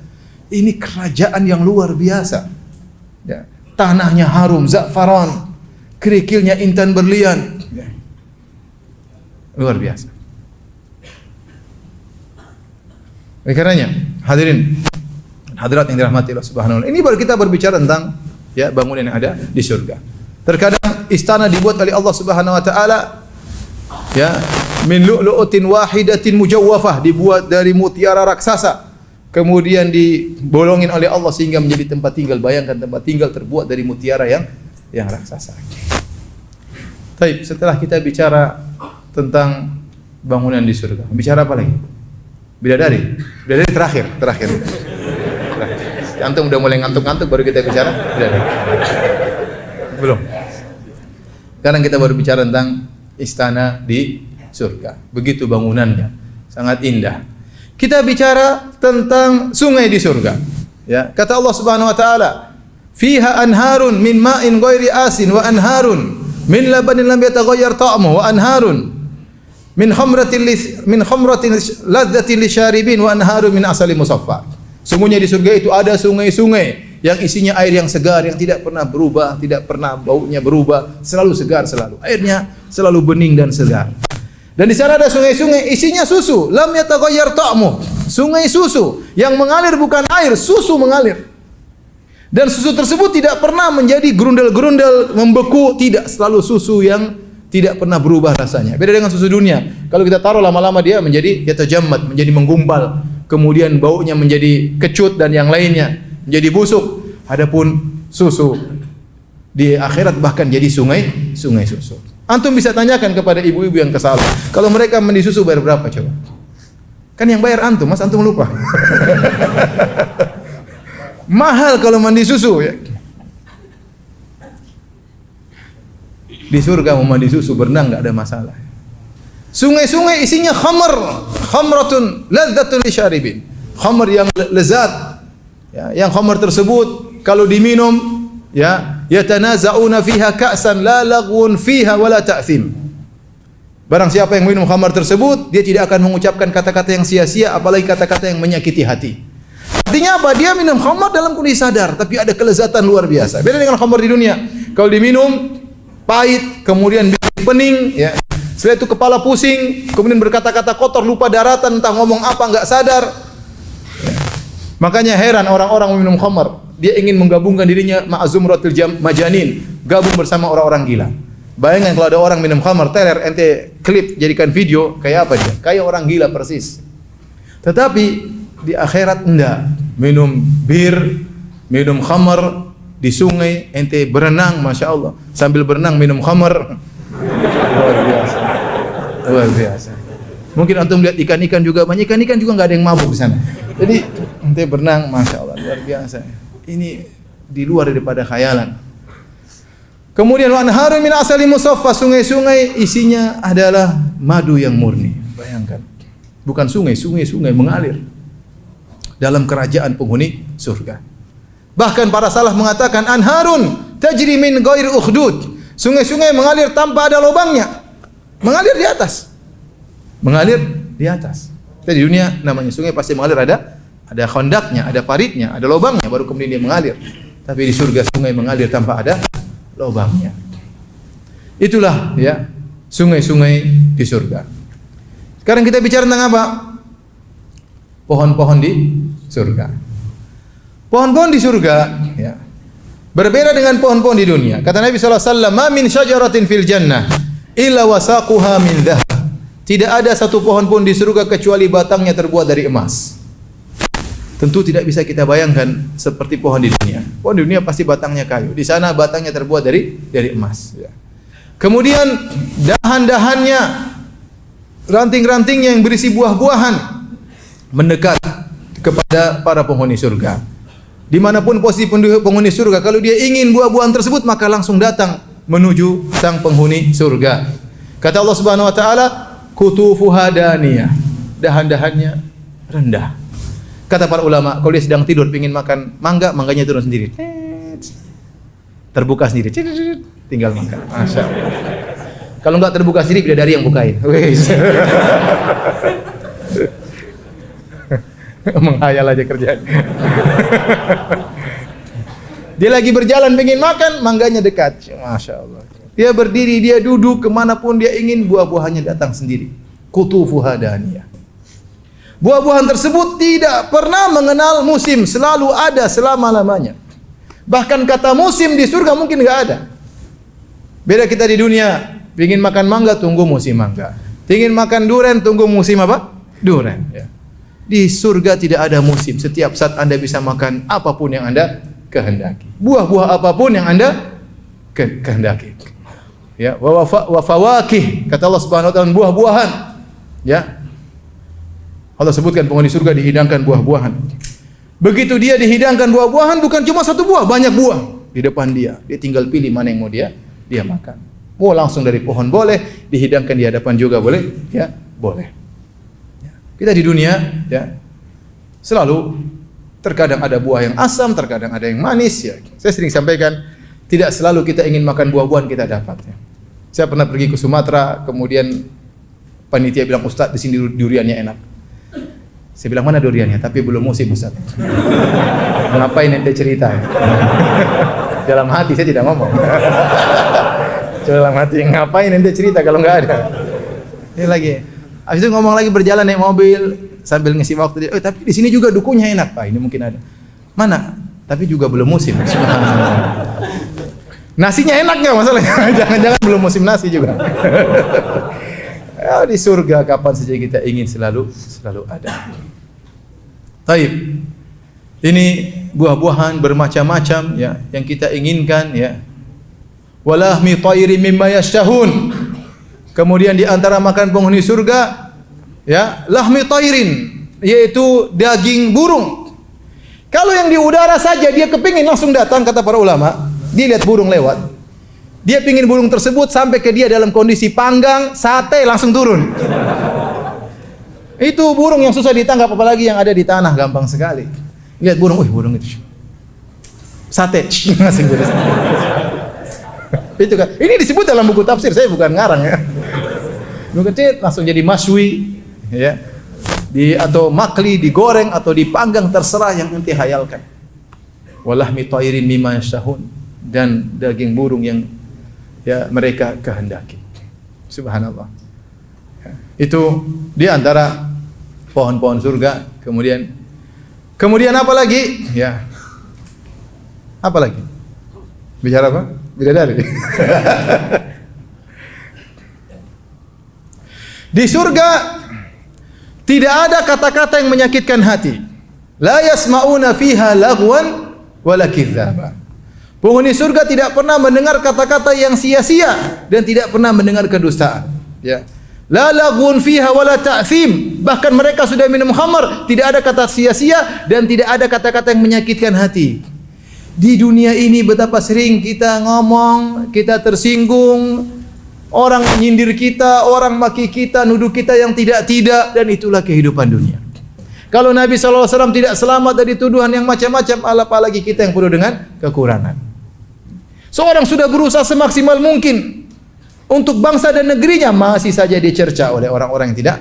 Ini kerajaan yang luar biasa. Ya. Tanahnya harum, za'faran, kerikilnya intan berlian. Ya. Luar biasa. Oleh karenanya, hadirin, hadirat yang dirahmati Allah Subhanahu wa taala. Ini baru kita berbicara tentang, ya, bangunan yang ada di surga. Terkadang istana dibuat oleh Allah Subhanahu wa taala, ya, min lu'lu'atin wahidatin mujawwafah, dibuat dari mutiara raksasa, kemudian dibolongin oleh Allah sehingga menjadi tempat tinggal. Bayangkan tempat tinggal terbuat dari mutiara yang raksasa. Baik, setelah kita bicara tentang bangunan di surga, bicara apa lagi? Bidadari terakhir. Antum udah mulai ngantuk-ngantuk, baru kita bicara bidadari. Belum. Sekarang kita baru bicara tentang istana di surga. Begitu bangunannya, sangat indah. Kita bicara tentang sungai di surga. Ya, kata Allah Subhanahu wa taala, "Fiha anharun min ma'in ghairi asin wa anharun min labanin lam yataghayyar ta'muhu wa anharun min khamratin ladzatin lisyaribin wa anharun min asalin musaffa." Sungguhnya di surga itu ada sungai-sungai yang isinya air yang segar, yang tidak pernah berubah, tidak pernah baunya berubah, selalu segar selalu. Airnya selalu bening dan segar. Dan di sana ada sungai-sungai isinya susu, lam yataghayyar ta'muh. Sungai susu yang mengalir bukan air, susu mengalir. Dan susu tersebut tidak pernah menjadi gerundel-gerundel, membeku, tidak, selalu susu yang tidak pernah berubah rasanya. Beda dengan susu dunia. Kalau kita taruh lama-lama dia menjadi yatajammat, menjadi menggumpal, kemudian baunya menjadi kecut dan yang lainnya, menjadi busuk. Adapun susu di akhirat bahkan jadi sungai susu. Antum bisa tanyakan kepada ibu-ibu yang kesal, kalau mereka mandi susu bayar berapa coba? Kan yang bayar antum, mas antum lupa. Mahal kalau mandi susu, ya. Di surga mau mandi susu, berenang nggak ada masalah. Sungai-sungai isinya khamratun ladzatun lisyaribin. Khamr yang lezat, ya, yang khamr tersebut kalau diminum, ya, yatanaza'una fiha ka'san la laghwun fiha wala ta'thim. Barang siapa yang minum khamr tersebut, dia tidak akan mengucapkan kata-kata yang sia-sia, apalagi kata-kata yang menyakiti hati. Artinya apa? Dia minum khamr dalam kondisi sadar, tapi ada kelezatan luar biasa. Beda dengan khamr di dunia. Kalau diminum pahit, kemudian bikin pening, ya. Setelah itu kepala pusing, kemudian berkata-kata kotor, lupa daratan, entah ngomong apa, enggak sadar. Ya. Makanya heran orang-orang minum khamr. Dia ingin menggabungkan dirinya ma'azumratul majanin, gabung bersama orang-orang gila. Bayangkan kalau ada orang minum khamr, teler, ente klip, jadikan video, kayak apa dia? Kayak orang gila persis. Tetapi di akhirat enggak. Minum bir, minum khamr di sungai, ente berenang, masya Allah. Sambil berenang minum khamr, luar biasa, luar biasa. Mungkin antum lihat ikan-ikan juga banyak, ikan-ikan juga nggak ada yang mabuk di sana. Jadi ente berenang, masya Allah, luar biasa. Ini di luar daripada khayalan. Kemudian wa anharun min asalin musaffa, sungai-sungai isinya adalah madu yang murni. Bayangkan, bukan sungai mengalir dalam kerajaan penghuni surga. Bahkan para salaf mengatakan anharun tajri min ghairi ukhdud. Sungai-sungai mengalir tanpa ada lubangnya. Mengalir di atas. Mengalir di atas. Jadi di dunia namanya sungai pasti mengalir, ada khandaknya, ada paritnya, ada lubangnya baru kemudian dia mengalir. Tapi di surga sungai mengalir tanpa ada lubangnya. Itulah, ya, sungai-sungai di surga. Sekarang kita bicara tentang apa? Pohon-pohon di surga. Pohon-pohon di surga, ya, Berbeda dengan pohon-pohon di dunia. Kata Nabi sallallahu alaihi wasallam, "Ma min syajaratin fil jannah illa wasaquha min dhahab." Tidak ada satu pohon pun di surga kecuali batangnya terbuat dari emas. Tentu tidak bisa kita bayangkan seperti pohon di dunia. Pohon di dunia pasti batangnya kayu. Di sana batangnya terbuat dari emas. Ya. Kemudian dahan-dahannya, ranting-rantingnya yang berisi buah-buahan mendekat kepada para penghuni surga. Dimanapun posisi penghuni surga, kalau dia ingin buah-buahan tersebut maka langsung datang menuju sang penghuni surga. Kata Allah Subhanahu wa taala, "Kutufuha daniyah." Dahan-dahannya rendah. Kata para ulama, kalau dia sedang tidur ingin makan mangga, mangganya turun sendiri. Terbuka sendiri. Tinggal makan. Masya Allah. Kalau enggak terbuka sendiri, bidadari yang bukain. Menghayal aja kerjaan. Dia lagi berjalan pengen makan, mangganya dekat. Masya Allah. Dia berdiri, dia duduk, kemanapun dia ingin, buah-buahannya datang sendiri. Kutufuha daniyah. Buah-buahan tersebut tidak pernah mengenal musim, selalu ada selama-lamanya. Bahkan kata musim di surga mungkin enggak ada. Beda kita di dunia, ingin makan mangga tunggu musim mangga. Ingin makan durian tunggu musim apa? Durian, ya. Di surga tidak ada musim. Setiap saat Anda bisa makan apapun yang Anda kehendaki. Buah-buah apapun yang Anda kehendaki. Ya, wa fawakih, kata Allah Subhanahu wa taala, buah-buahan. Ya. Allah sebutkan penghuni surga dihidangkan buah-buahan. Begitu dia dihidangkan buah-buahan, bukan cuma satu buah, banyak buah di depan dia. Dia tinggal pilih mana yang mau dia makan. Mau langsung dari pohon boleh, dihidangkan di hadapan juga boleh, ya boleh. Kita di dunia, ya selalu terkadang ada buah yang asam, terkadang ada yang manis. Ya, saya sering sampaikan, tidak selalu kita ingin makan buah-buahan kita dapat. Ya. Saya pernah pergi ke Sumatera, kemudian panitia bilang, "Ustaz, di sini duriannya enak." Saya bilang, "Mana duriannya?" Tapi belum musim, Ustaz. Ngapain ente cerita? Dalam hati saya tidak ngomong. Dalam hati, ngapain ente cerita kalau nggak ada? Ini lagi. Habis itu ngomong lagi, berjalan naik mobil sambil ngisi waktu dia. Tapi di sini juga dukunya enak, Pak. Ini mungkin ada. Mana? Tapi juga belum musim. Nasinya enak nggak masalahnya? Jangan-jangan belum musim nasi juga. Ya, di surga kapan saja kita ingin selalu ada. Taib. Ini buah-buahan bermacam-macam ya yang kita inginkan ya. Walahmi tayri mimma yashtahun. Kemudian di antara makan penghuni surga ya, lahmi tayrin, yaitu daging burung. Kalau yang di udara saja dia kepingin langsung datang, kata para ulama. Dia lihat burung lewat. Dia pingin burung tersebut sampai ke dia dalam kondisi panggang, sate langsung turun. Itu burung yang susah ditangkap, apalagi yang ada di tanah gampang sekali. Lihat burung, burung itu. Sate, langsung turun. Itu kan. Ini disebut dalam buku tafsir, saya bukan ngarang ya. Burung kecil langsung jadi maswi, ya. Atau makli, digoreng atau dipanggang, terserah yang nanti hayalkan. Walahmi tayrin mimma yashtahun, dan daging burung yang ya mereka kehendaki. Subhanallah. Ya, itu di antara pohon-pohon surga. Kemudian apa lagi? Ya. Apa lagi? Bicara apa? Bidadari. Di surga tidak ada kata-kata yang menyakitkan hati. La yasma'una fiha lagwan wala kidzaba. Penghuni surga tidak pernah mendengar kata-kata yang sia-sia dan tidak pernah mendengar kedustaan. Ya. La laghun fiha wala ta'thim. Bahkan mereka sudah minum khamar, tidak ada kata sia-sia dan tidak ada kata-kata yang menyakitkan hati. Di dunia ini betapa sering kita ngomong, kita tersinggung, orang menyindir kita, orang maki kita, nuduh kita yang tidak-tidak, dan itulah kehidupan dunia. Kalau Nabi SAW tidak selamat dari tuduhan yang macam-macam, apalagi kita yang penuh dengan kekurangan. Seorang sudah berusaha semaksimal mungkin untuk bangsa dan negerinya, masih saja dicerca oleh orang-orang yang tidak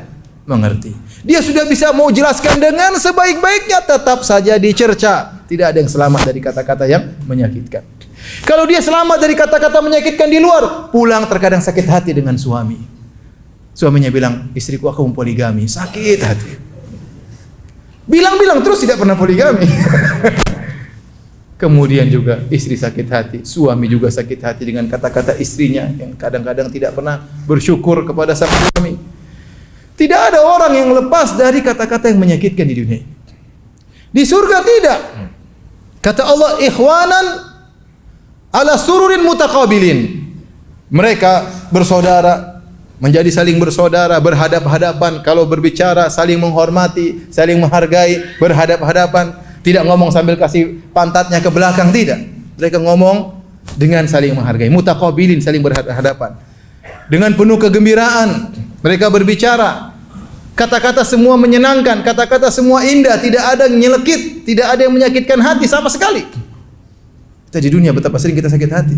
mengerti. Dia sudah bisa mau jelaskan dengan sebaik-baiknya, tetap saja dicerca. Tidak ada yang selamat dari kata-kata yang menyakitkan. Kalau dia selamat dari kata-kata menyakitkan di luar, pulang terkadang sakit hati dengan suami. Suaminya bilang, "Istriku, aku poligami." Sakit hati. Bilang-bilang terus tidak pernah poligami. Kemudian juga istri sakit hati, suami juga sakit hati dengan kata-kata istrinya yang kadang-kadang tidak pernah bersyukur kepada sang suami. Tidak ada orang yang lepas dari kata-kata yang menyakitkan di dunia ini. Di surga tidak. Kata Allah, ikhwanan ala sururin mutaqabilin. Mereka bersaudara, menjadi saling bersaudara, berhadap-hadapan. Kalau berbicara saling menghormati, saling menghargai, berhadap-hadapan. Tidak ngomong sambil kasih pantatnya ke belakang, tidak. Mereka ngomong dengan saling menghargai. Mutaqabilin, saling berhadapan. Dengan penuh kegembiraan, mereka berbicara. Kata-kata semua menyenangkan, kata-kata semua indah, tidak ada yang nyelekit, tidak ada yang menyakitkan hati sama sekali. Kita di dunia betapa sering kita sakit hati.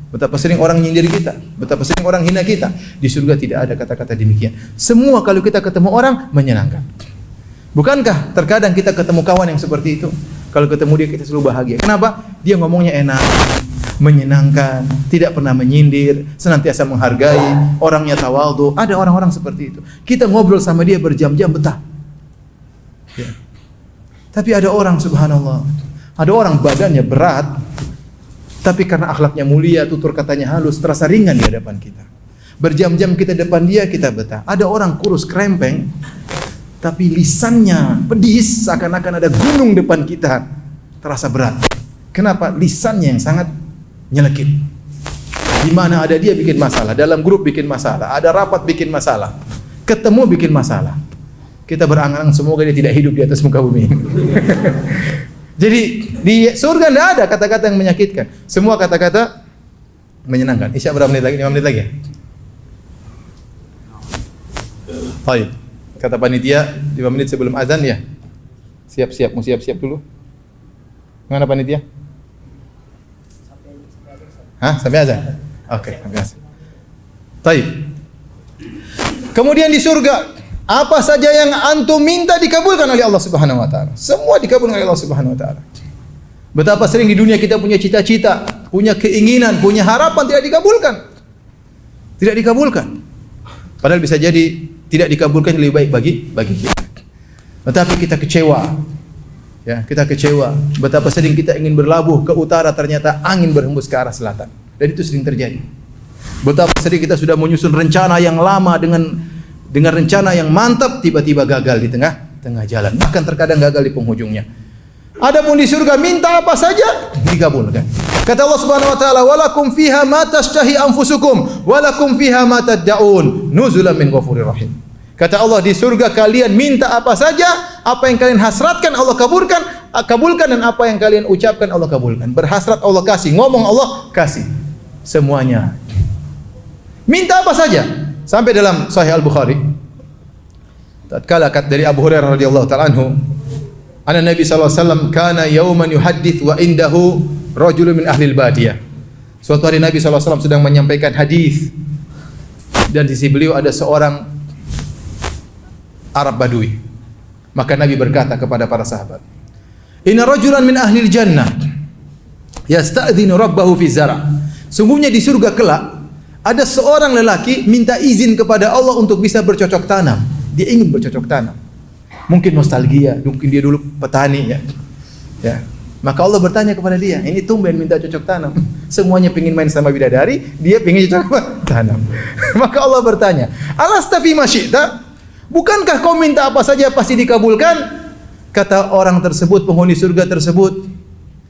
Betapa sering orang nyindir kita, betapa sering orang hina kita. Di surga tidak ada kata-kata demikian. Semua kalau kita ketemu orang menyenangkan. Bukankah terkadang kita ketemu kawan yang seperti itu? Kalau ketemu dia kita selalu bahagia. Kenapa? Dia ngomongnya enak, menyenangkan, tidak pernah menyindir, senantiasa menghargai, orangnya tawadhu. Ada orang-orang seperti itu. Kita ngobrol sama dia berjam-jam betah. Ya. Tapi ada orang subhanallah, ada orang badannya berat, tapi karena akhlaknya mulia, tutur katanya halus, terasa ringan di hadapan kita. Berjam-jam kita depan dia, kita betah. Ada orang kurus krempeng, tapi lisannya pedis, seakan-akan ada gunung depan kita, terasa berat. Kenapa? Lisannya yang sangat nyelekit. Di mana ada dia bikin masalah, dalam grup bikin masalah, ada rapat bikin masalah, ketemu bikin masalah. Kita berangan-angan semoga dia tidak hidup di atas muka bumi. Jadi di surga tidak ada kata-kata yang menyakitkan. Semua kata-kata menyenangkan. Isya berapa menit lagi? 5 menit lagi ya? Baik. Kata panitia 5 menit sebelum azan ya. Siap-siap, mau siap-siap dulu. Mana panitia? Hah? Sampai azan? Oke, sampai azan. Baik. Kemudian di surga, apa saja yang antum minta dikabulkan oleh Allah Subhanahu wa taala. Semua dikabulkan oleh Allah Subhanahu wa taala. Betapa sering di dunia kita punya cita-cita, punya keinginan, punya harapan tidak dikabulkan. Tidak dikabulkan. Padahal bisa jadi tidak dikabulkan lebih baik bagi kita. Tetapi kita kecewa. Ya, kita kecewa. Betapa sering kita ingin berlabuh ke utara, ternyata angin berhembus ke arah selatan. Dan itu sering terjadi. Betapa sering kita sudah menyusun rencana yang lama dengan rencana yang mantap, tiba-tiba gagal di tengah jalan. Bahkan terkadang gagal di penghujungnya. Adapun di surga minta apa saja dikabulkan. Kata Allah Subhanahu wa taala, "Walakum fiha ma tashtahi anfusukum, walakum fiha ma tad'un, nuzulan min ghafurir rahim." Kata Allah, di surga kalian minta apa saja, apa yang kalian hasratkan Allah kabulkan, dan apa yang kalian ucapkan Allah kabulkan. Berhasrat Allah kasih, ngomong Allah kasih. Semuanya. Minta apa saja. Sampai dalam Sahih Al-Bukhari, tatkala dari Abu Hurairah radhiyallahu taala anhu, anna Nabi sallallahu alaihi wasallam kana yauman yuhaddits wa indahu rajulun min ahli al-badiyah. Suatu hari Nabi sallallahu alaihi wasallam sedang menyampaikan hadis, dan di sisi beliau ada seorang Arab Badui. Maka Nabi berkata kepada para sahabat, "Inna rajulan min ahli al-jannah yasta'dhinu rabbahu fi zara'." Sungguhnya di surga kelak ada seorang lelaki minta izin kepada Allah untuk bisa bercocok tanam. Dia ingin bercocok tanam. Mungkin nostalgia, mungkin dia dulu petani ya. Ya. Maka Allah bertanya kepada dia, ini tumben minta cocok tanam. Semuanya pengin main sama bidadari, dia pengin cocok tanam. Maka Allah bertanya, "Alasta fi ma syi'ta?" Bukankah kau minta apa saja pasti dikabulkan? Kata orang tersebut, penghuni surga tersebut,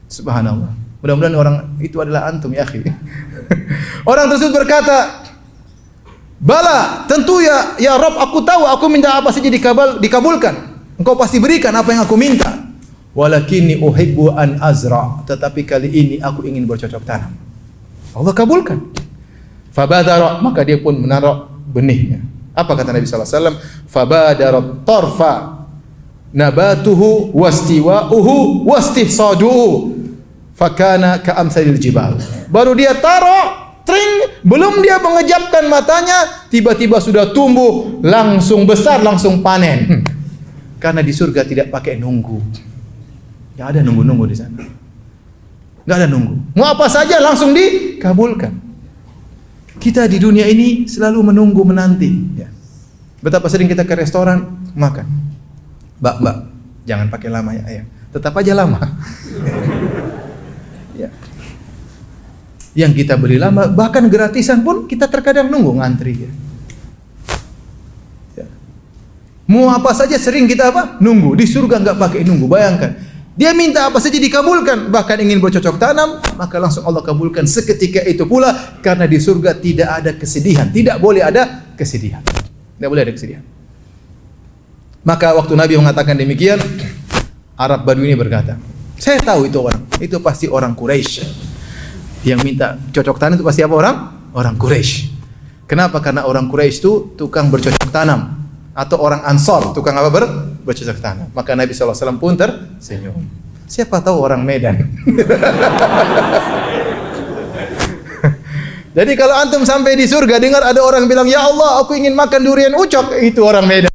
subhanallah. Mudah-mudahan orang itu adalah antum ya akhi. Orang tersebut berkata, "Bala, tentu ya Rabb, aku tahu aku minta apa saja dikabulkan. Engkau pasti berikan apa yang aku minta. Walakinni uhibbu an azra', tetapi kali ini aku ingin bercocok tanam." Allah kabulkan. Fabadara, maka dia pun menaruh benihnya. Apa kata Nabi sallallahu alaihi wasallam? Fabadara tarfa nabatuhu wastiwa'uhu wastihsaduhu fakana ka'amsalil jibal. Baru dia taruh, tring, belum dia mengejapkan matanya, tiba-tiba sudah tumbuh, langsung besar, langsung panen. Karena di surga tidak pakai nunggu. Enggak ada nunggu-nunggu di sana. Enggak ada nunggu. Mau apa saja langsung dikabulkan. Kita di dunia ini selalu menunggu, menanti. Ya. Betapa sering kita ke restoran makan. Mbak, jangan pakai lama ya, ayah. Tetap aja lama. Ya. Yang kita beli lama, bahkan gratisan pun kita terkadang nunggu ngantri. Ya. Mau apa saja sering kita apa? Nunggu. Di surga enggak pakai nunggu. Bayangkan. Dia minta apa saja dikabulkan. Bahkan ingin bercocok tanam, maka langsung Allah kabulkan seketika itu pula. Karena di surga tidak ada kesedihan. Tidak boleh ada kesedihan. Tidak boleh ada kesedihan. Maka waktu Nabi mengatakan demikian, Arab Badui ini berkata, saya tahu itu orang. Itu pasti orang Quraisy. Yang minta cocok tanam itu pasti apa orang? Orang Quraisy. Kenapa? Karena orang Quraisy itu tukang bercocok tanam. Atau orang Ansor, tukang apa bercocok tanam. Maka Nabi SAW pun tersenyum. Siapa tahu orang Medan. Jadi kalau antum sampai di surga dengar ada orang bilang, ya Allah, aku ingin makan durian ucok, itu orang Medan.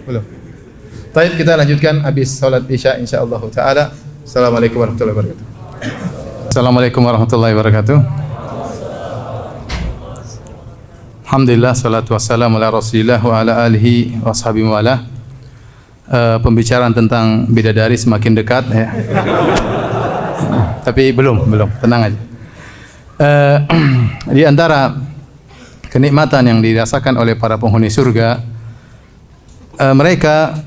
Belum. Baik, kita lanjutkan habis salat Isya insyaallah taala. Assalamualaikum warahmatullahi wabarakatuh. Assalamualaikum warahmatullahi wabarakatuh. Alhamdulillah, salatu wassalamu ala Rasulillah wa ala alihi wa sahbihi wa ala. Pembicaraan tentang bidadari semakin dekat ya. Tapi belum, tenang aja. Di antara kenikmatan yang dirasakan oleh para penghuni surga, mereka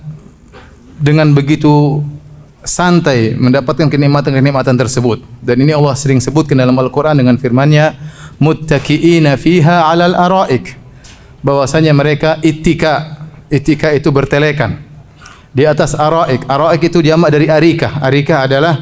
dengan begitu santai mendapatkan kenikmatan-kenikmatan tersebut. Dan ini Allah sering sebutkan dalam Al-Quran dengan firman-Nya, muttaqiina fiha 'alal araik. Bahwasanya mereka ittika itu bertelekan di atas araik. Araik itu jamak dari arikah. Arikah adalah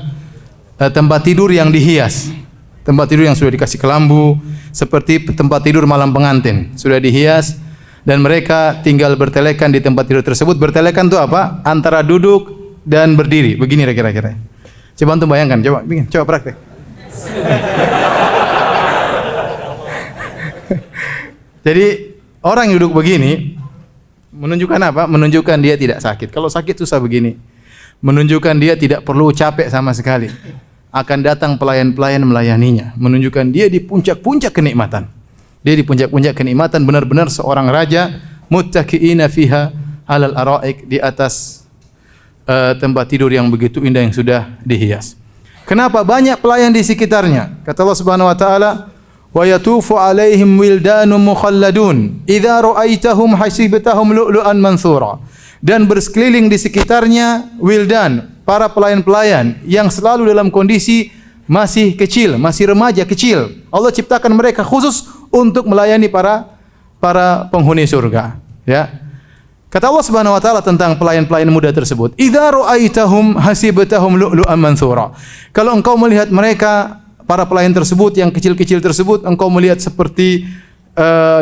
tempat tidur yang dihias. Tempat tidur yang sudah dikasih kelambu, seperti tempat tidur malam pengantin, sudah dihias dan mereka tinggal bertelekan di tempat tidur tersebut. Bertelekan itu apa? Antara duduk dan berdiri. Begini kira-kira. Coba antum bayangkan, coba praktek. Jadi orang yang duduk begini menunjukkan apa? Menunjukkan dia tidak sakit. Kalau sakit susah begini. Menunjukkan dia tidak perlu capek sama sekali. Akan datang pelayan-pelayan melayaninya. Menunjukkan dia di puncak-puncak kenikmatan. Dia di puncak-puncak kenikmatan, benar-benar seorang raja. Muttaqiina fiha 'alal araik, di atas tempat tidur yang begitu indah yang sudah dihias. Kenapa banyak pelayan di sekitarnya? Kata Allah Subhanahu wa taala, wa yatufu 'alaihim wildanun mukhalladun idza ra'aitahum hasibtahum lu'lu'an mansura. Dan bersekeliling di sekitarnya wildan, para pelayan-pelayan yang selalu dalam kondisi masih kecil, masih remaja kecil. Allah ciptakan mereka khusus untuk melayani para penghuni surga, ya. Kata Allah Subhanahu wa taala tentang pelayan-pelayan muda tersebut, idza ra'aitahum hasibtahum lu'lu'an mansura. Kalau engkau melihat mereka, para pelayan tersebut yang kecil-kecil tersebut, engkau melihat seperti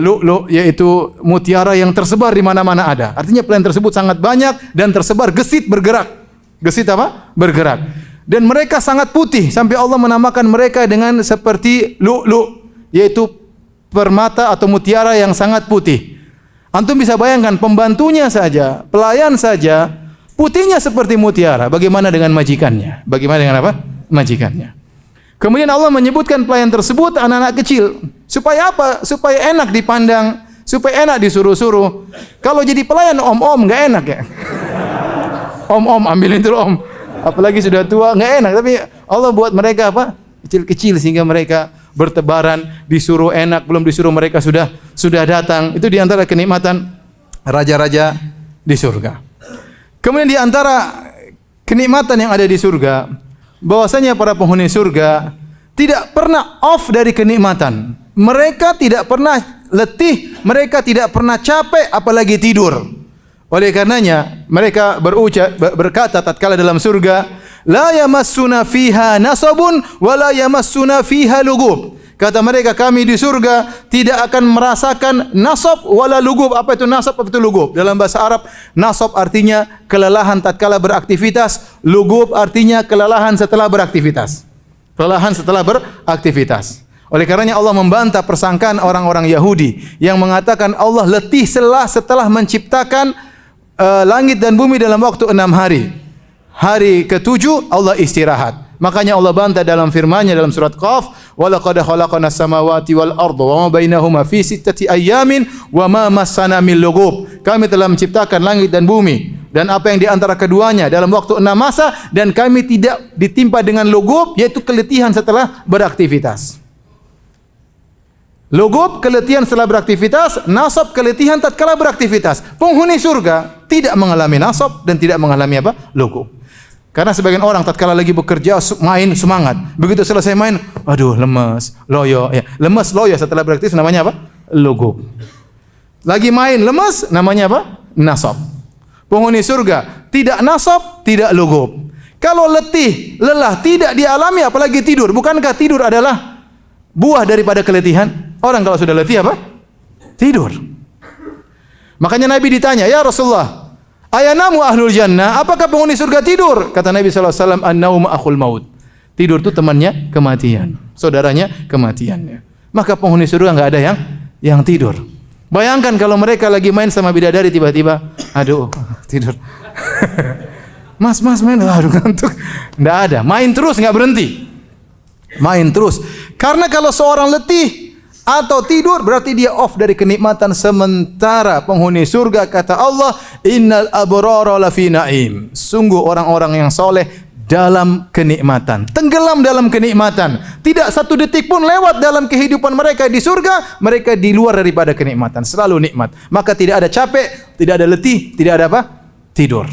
lu'lu', yaitu mutiara yang tersebar di mana-mana ada. Artinya pelayan tersebut sangat banyak dan tersebar, gesit bergerak. Gesit apa? Bergerak. Dan mereka sangat putih sampai Allah menamakan mereka dengan seperti lu'lu', yaitu permata atau mutiara yang sangat putih. Antum bisa bayangkan pembantunya saja, pelayan saja, putihnya seperti mutiara. Bagaimana dengan majikannya? Bagaimana dengan apa? Majikannya. Kemudian Allah menyebutkan pelayan tersebut anak-anak kecil. Supaya apa? Supaya enak dipandang, supaya enak disuruh-suruh. Kalau jadi pelayan om-om nggak enak ya. Om-om ambilin dulu om. Apalagi sudah tua nggak enak. Tapi Allah buat mereka apa? Kecil-kecil sehingga mereka bertebaran, disuruh enak, belum disuruh mereka sudah datang. Itu di antara kenikmatan raja-raja di surga. Kemudian di antara kenikmatan yang ada di surga, bahwasanya para penghuni surga tidak pernah off dari kenikmatan. Mereka tidak pernah letih, mereka tidak pernah capek, apalagi tidur. Oleh karenanya mereka berkata tatkala dalam surga, la yamassuna fiha nasabun wa la yamassuna fiha lugub. Kata mereka, kami di surga tidak akan merasakan nasab wala lugub. Apa itu nasab, apa itu lugub? Dalam bahasa Arab, nasab artinya kelelahan tatkala beraktivitas, lugub artinya kelelahan setelah beraktivitas. Kelelahan setelah beraktivitas. Oleh karenanya Allah membantah persangkaan orang-orang Yahudi yang mengatakan Allah letih setelah menciptakan langit dan bumi dalam waktu 6 hari. Hari ke-7 Allah istirahat. Makanya Allah bantah dalam firman-Nya dalam surat Qaf, wa laqad khalaqnas samawati wal arda wa ma bainahuma fi sittati ayyamin wa ma massana min lughub. Kami telah menciptakan langit dan bumi dan apa yang di antara keduanya dalam waktu 6 masa, dan kami tidak ditimpa dengan lugub, yaitu keletihan setelah beraktivitas. Lugub, keletihan setelah beraktivitas, nasab, keletihan tatkala beraktivitas. Penghuni surga tidak mengalami nasab dan tidak mengalami apa? Lugub. Karena sebagian orang tatkala lagi bekerja main semangat, begitu selesai main, aduh lemas, loyo, ya. Lemas, loyo setelah beraktivitas namanya apa? Lugub. Lagi main lemas namanya apa? Nasab. Penghuni surga tidak nasab, tidak lugub. Kalau letih, lelah tidak dialami apalagi tidur. Bukankah tidur adalah buah daripada keletihan? Orang kalau sudah letih apa? Tidur. Makanya Nabi ditanya, "Ya Rasulullah, ayanamu ahlul jannah? Apakah penghuni surga tidur?" Kata Nabi sallallahu alaihi wasallam, "An-naum akhul maut." Tidur itu temannya kematian, saudaranya kematiannya. Maka penghuni surga enggak ada yang tidur. Bayangkan kalau mereka lagi main sama bidadari tiba-tiba, aduh, tidur. Mas main, aduh ngantuk. Enggak ada, main terus enggak berhenti. Main terus. Karena kalau seorang letih atau tidur berarti dia off dari kenikmatan. Sementara penghuni surga kata Allah, innal abrara lafi naim. Sungguh orang-orang yang soleh dalam kenikmatan, tenggelam dalam kenikmatan. Tidak satu detik pun lewat dalam kehidupan mereka di surga, mereka di luar daripada kenikmatan, selalu nikmat. Maka tidak ada capek, tidak ada letih, tidak ada apa? Tidur.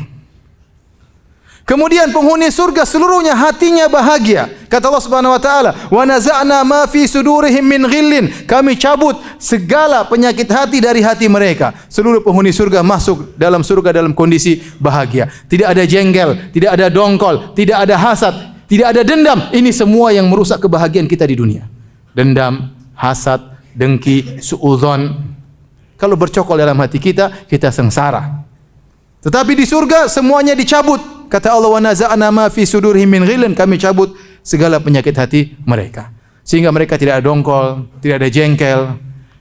Kemudian penghuni surga seluruhnya hatinya bahagia. Kata Allah Subhanahu wa taala, "Wa naza'na ma fi sudurihim min ghillin." Kami cabut segala penyakit hati dari hati mereka. Seluruh penghuni surga masuk dalam surga dalam kondisi bahagia. Tidak ada jengkel, tidak ada dongkol, tidak ada hasad, tidak ada dendam. Ini semua yang merusak kebahagiaan kita di dunia. Dendam, hasad, dengki, suudzon. Kalau bercokol dalam hati kita, kita sengsara. Tetapi di surga semuanya dicabut. Kata Allah, "Wa naza'na ma fi sudurihim min ghillin." Kami cabut segala penyakit hati mereka. Sehingga mereka tidak ada dongkol, tidak ada jengkel.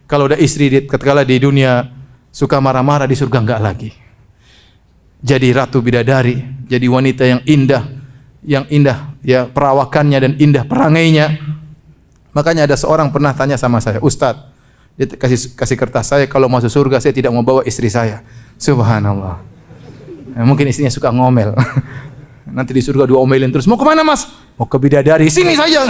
Kalau ada istri tatkala di dunia suka marah-marah, di surga enggak lagi. Jadi ratu bidadari, jadi wanita yang indah ya perawakannya dan indah perangainya. Makanya ada seorang pernah tanya sama saya, "Ustaz, dia kasih kertas saya, kalau masuk surga saya tidak mau bawa istri saya." Subhanallah. Mungkin istrinya suka ngomel. Nanti di surga dua omelin terus. "Mau kemana mas?" "Mau ke bidadari." "Sini saja."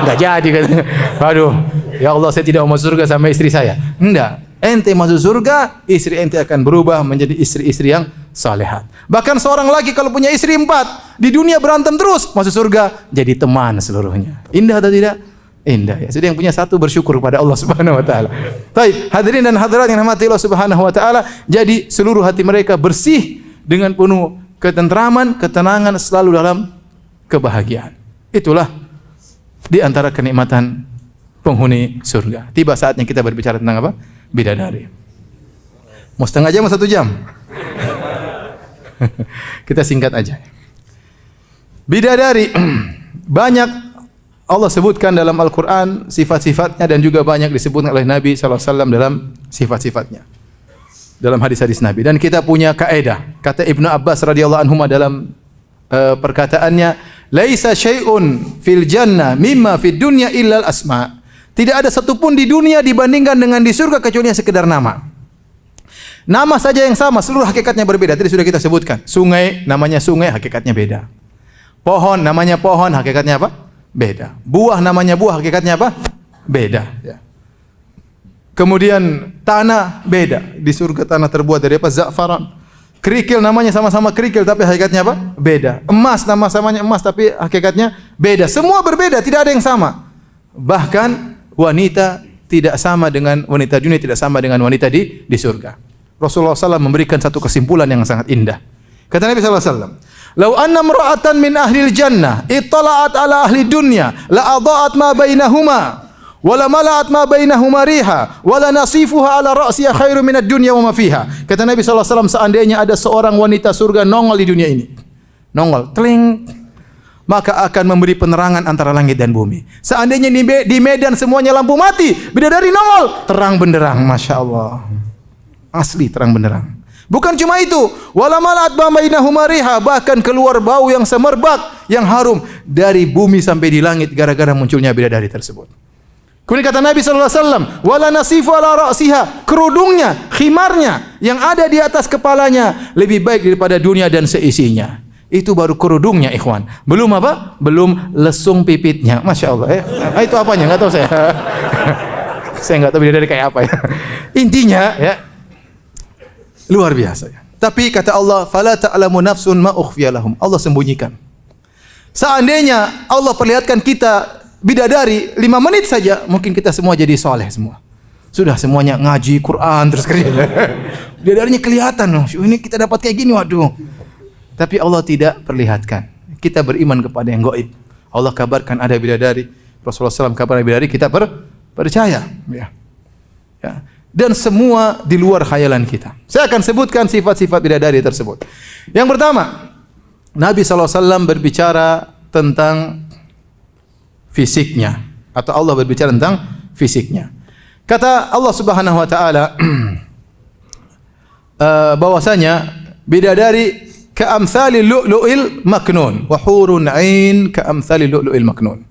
Enggak jadi katanya. Aduh, ya Allah saya tidak mau masuk surga sama istri saya. Enggak. Ente masuk surga, istri ente akan berubah menjadi istri-istri yang salehat. Bahkan seorang lagi kalau punya istri 4, di dunia berantem terus, masuk surga jadi teman seluruhnya. Indah atau tidak? Indah ya. Jadi yang punya satu bersyukur kepada Allah Subhanahu wa taala. Baik, hadirin dan hadirat yang dirahmati Allah Subhanahu wa taala, jadi seluruh hati mereka bersih dengan penuh ketentraman, ketenangan, selalu dalam kebahagiaan. Itulah di antara kenikmatan penghuni surga. Tiba saatnya kita berbicara tentang apa? Bidadari. Mau setengah jam atau 1 jam? Kita singkat aja. Bidadari banyak Allah sebutkan dalam Al-Quran sifat-sifatnya dan juga banyak disebutkan oleh Nabi SAW dalam sifat-sifatnya. Dalam hadis-hadis Nabi. Dan kita punya kaedah. Kata Ibnu Abbas radhiyallahu anhu dalam perkataannya, "Laisa syai'un fil jannah mimma fid dunya illa al-asma." Tidak ada satupun di dunia dibandingkan dengan di surga kecuali yang sekedar nama. Nama saja yang sama, seluruh hakikatnya berbeda. Tadi sudah kita sebutkan. Sungai namanya sungai, hakikatnya beda. Pohon namanya pohon, hakikatnya apa? Beda. Buah namanya buah, hakikatnya apa? Beda. Ya. Kemudian tanah beda. Di surga tanah terbuat dari apa? Za'faran. Kerikil namanya sama-sama kerikil, tapi hakikatnya apa? Beda. Emas nama-samanya emas, tapi hakikatnya beda. Semua berbeda, tidak ada yang sama. Bahkan wanita tidak sama dengan wanita dunia, tidak sama dengan wanita di surga. Rasulullah SAW memberikan satu kesimpulan yang sangat indah. Kata Nabi SAW, "Lau anna imra'atan min ahlil jannah ittala'at ala ahli dunya la adha'at ma bainahuma wa la mala'at ma bainahuma riha wa la nasifuha ala ra'siha khairu minad dunya wa ma fiha." Kata Nabi SAW, seandainya ada seorang wanita surga nongol di dunia ini, nongol, teling, maka akan memberi penerangan antara langit dan bumi. Seandainya di medan semuanya lampu mati, bidadari nongol, terang benderang, Masya Allah. Asli terang benderang. Bukan cuma itu, wala malat bainahuma riha, bahkan keluar bau yang semerbak, yang harum dari bumi sampai di langit gara-gara munculnya bidadari tersebut. Kemudian kata Nabi sallallahu alaihi wasallam, "Wala nasifu ala ra'siha." Kerudungnya, khimarnya yang ada di atas kepalanya lebih baik daripada dunia dan seisinya. Itu baru kerudungnya, ikhwan. Belum apa? Belum lesung pipitnya. Masya Allah. Itu apanya? Enggak tahu saya. Saya enggak tahu dari kayak apa ya. Intinya ya luar biasa ya. Tapi kata Allah, "Fala ta'lamu nafsun ma ukhfiya lahum." Allah sembunyikan. Seandainya Allah perlihatkan kita bidadari 5 menit saja, mungkin kita semua jadi soleh semua. Sudah semuanya ngaji Quran terus kerja. Bidadarinya kelihatan loh. Ini kita dapat kayak gini, waduh. Tapi Allah tidak perlihatkan. Kita beriman kepada yang gaib. Allah kabarkan ada bidadari. Rasulullah SAW kabar bidadari, kita percaya. Ya. Ya. Dan semua di luar khayalan kita. Saya akan sebutkan sifat-sifat bidadari tersebut. Yang pertama, Nabi SAW berbicara tentang fisiknya. Atau Allah berbicara tentang fisiknya. Kata Allah Subhanahu Wa Taala bahwasanya bidadari ka'amthali lu'lu'il maknun wa hurun 'ain ka'amthali lu'lu'il maknun.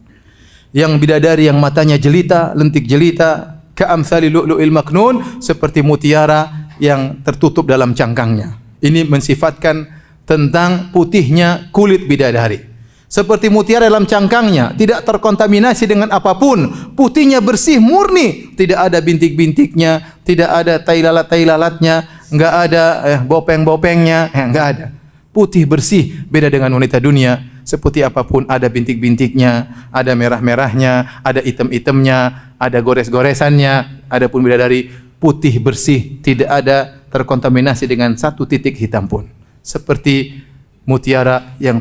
Yang bidadari yang matanya jelita, lentik jelita, ka'amthali lu'lu'il maknun, seperti mutiara yang tertutup dalam cangkangnya. Ini mensifatkan tentang putihnya kulit bidadari. Seperti mutiara dalam cangkangnya, tidak terkontaminasi dengan apapun, putihnya bersih murni, tidak ada bintik-bintiknya, tidak ada tai lalat-tai-lalatnya, enggak ada bopeng-bopengnya, enggak ada. Putih bersih, beda dengan wanita dunia. Seperti apapun ada bintik-bintiknya, ada merah-merahnya, ada item-itemnya, ada gores-goresannya. Adapun bidadari putih bersih, tidak ada terkontaminasi dengan satu titik hitam pun. Seperti mutiara yang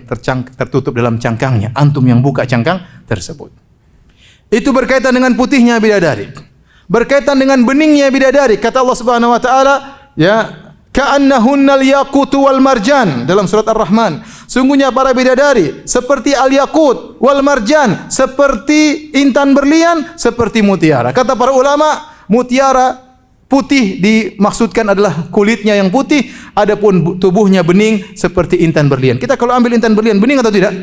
tertutup dalam cangkangnya. Antum yang buka cangkang tersebut. Itu berkaitan dengan putihnya bidadari. Berkaitan dengan beningnya bidadari. Kata Allah Subhanahu Wa Taala, ya, ka'annahunnal yaqutu wal marjan dalam surat Ar-Rahman. Sungguhnya para bidadari seperti al-yaqut wal marjan, seperti intan berlian, seperti mutiara. Kata para ulama, mutiara putih dimaksudkan adalah kulitnya yang putih, adapun tubuhnya bening seperti intan berlian. Kita kalau ambil intan berlian, bening atau tidak?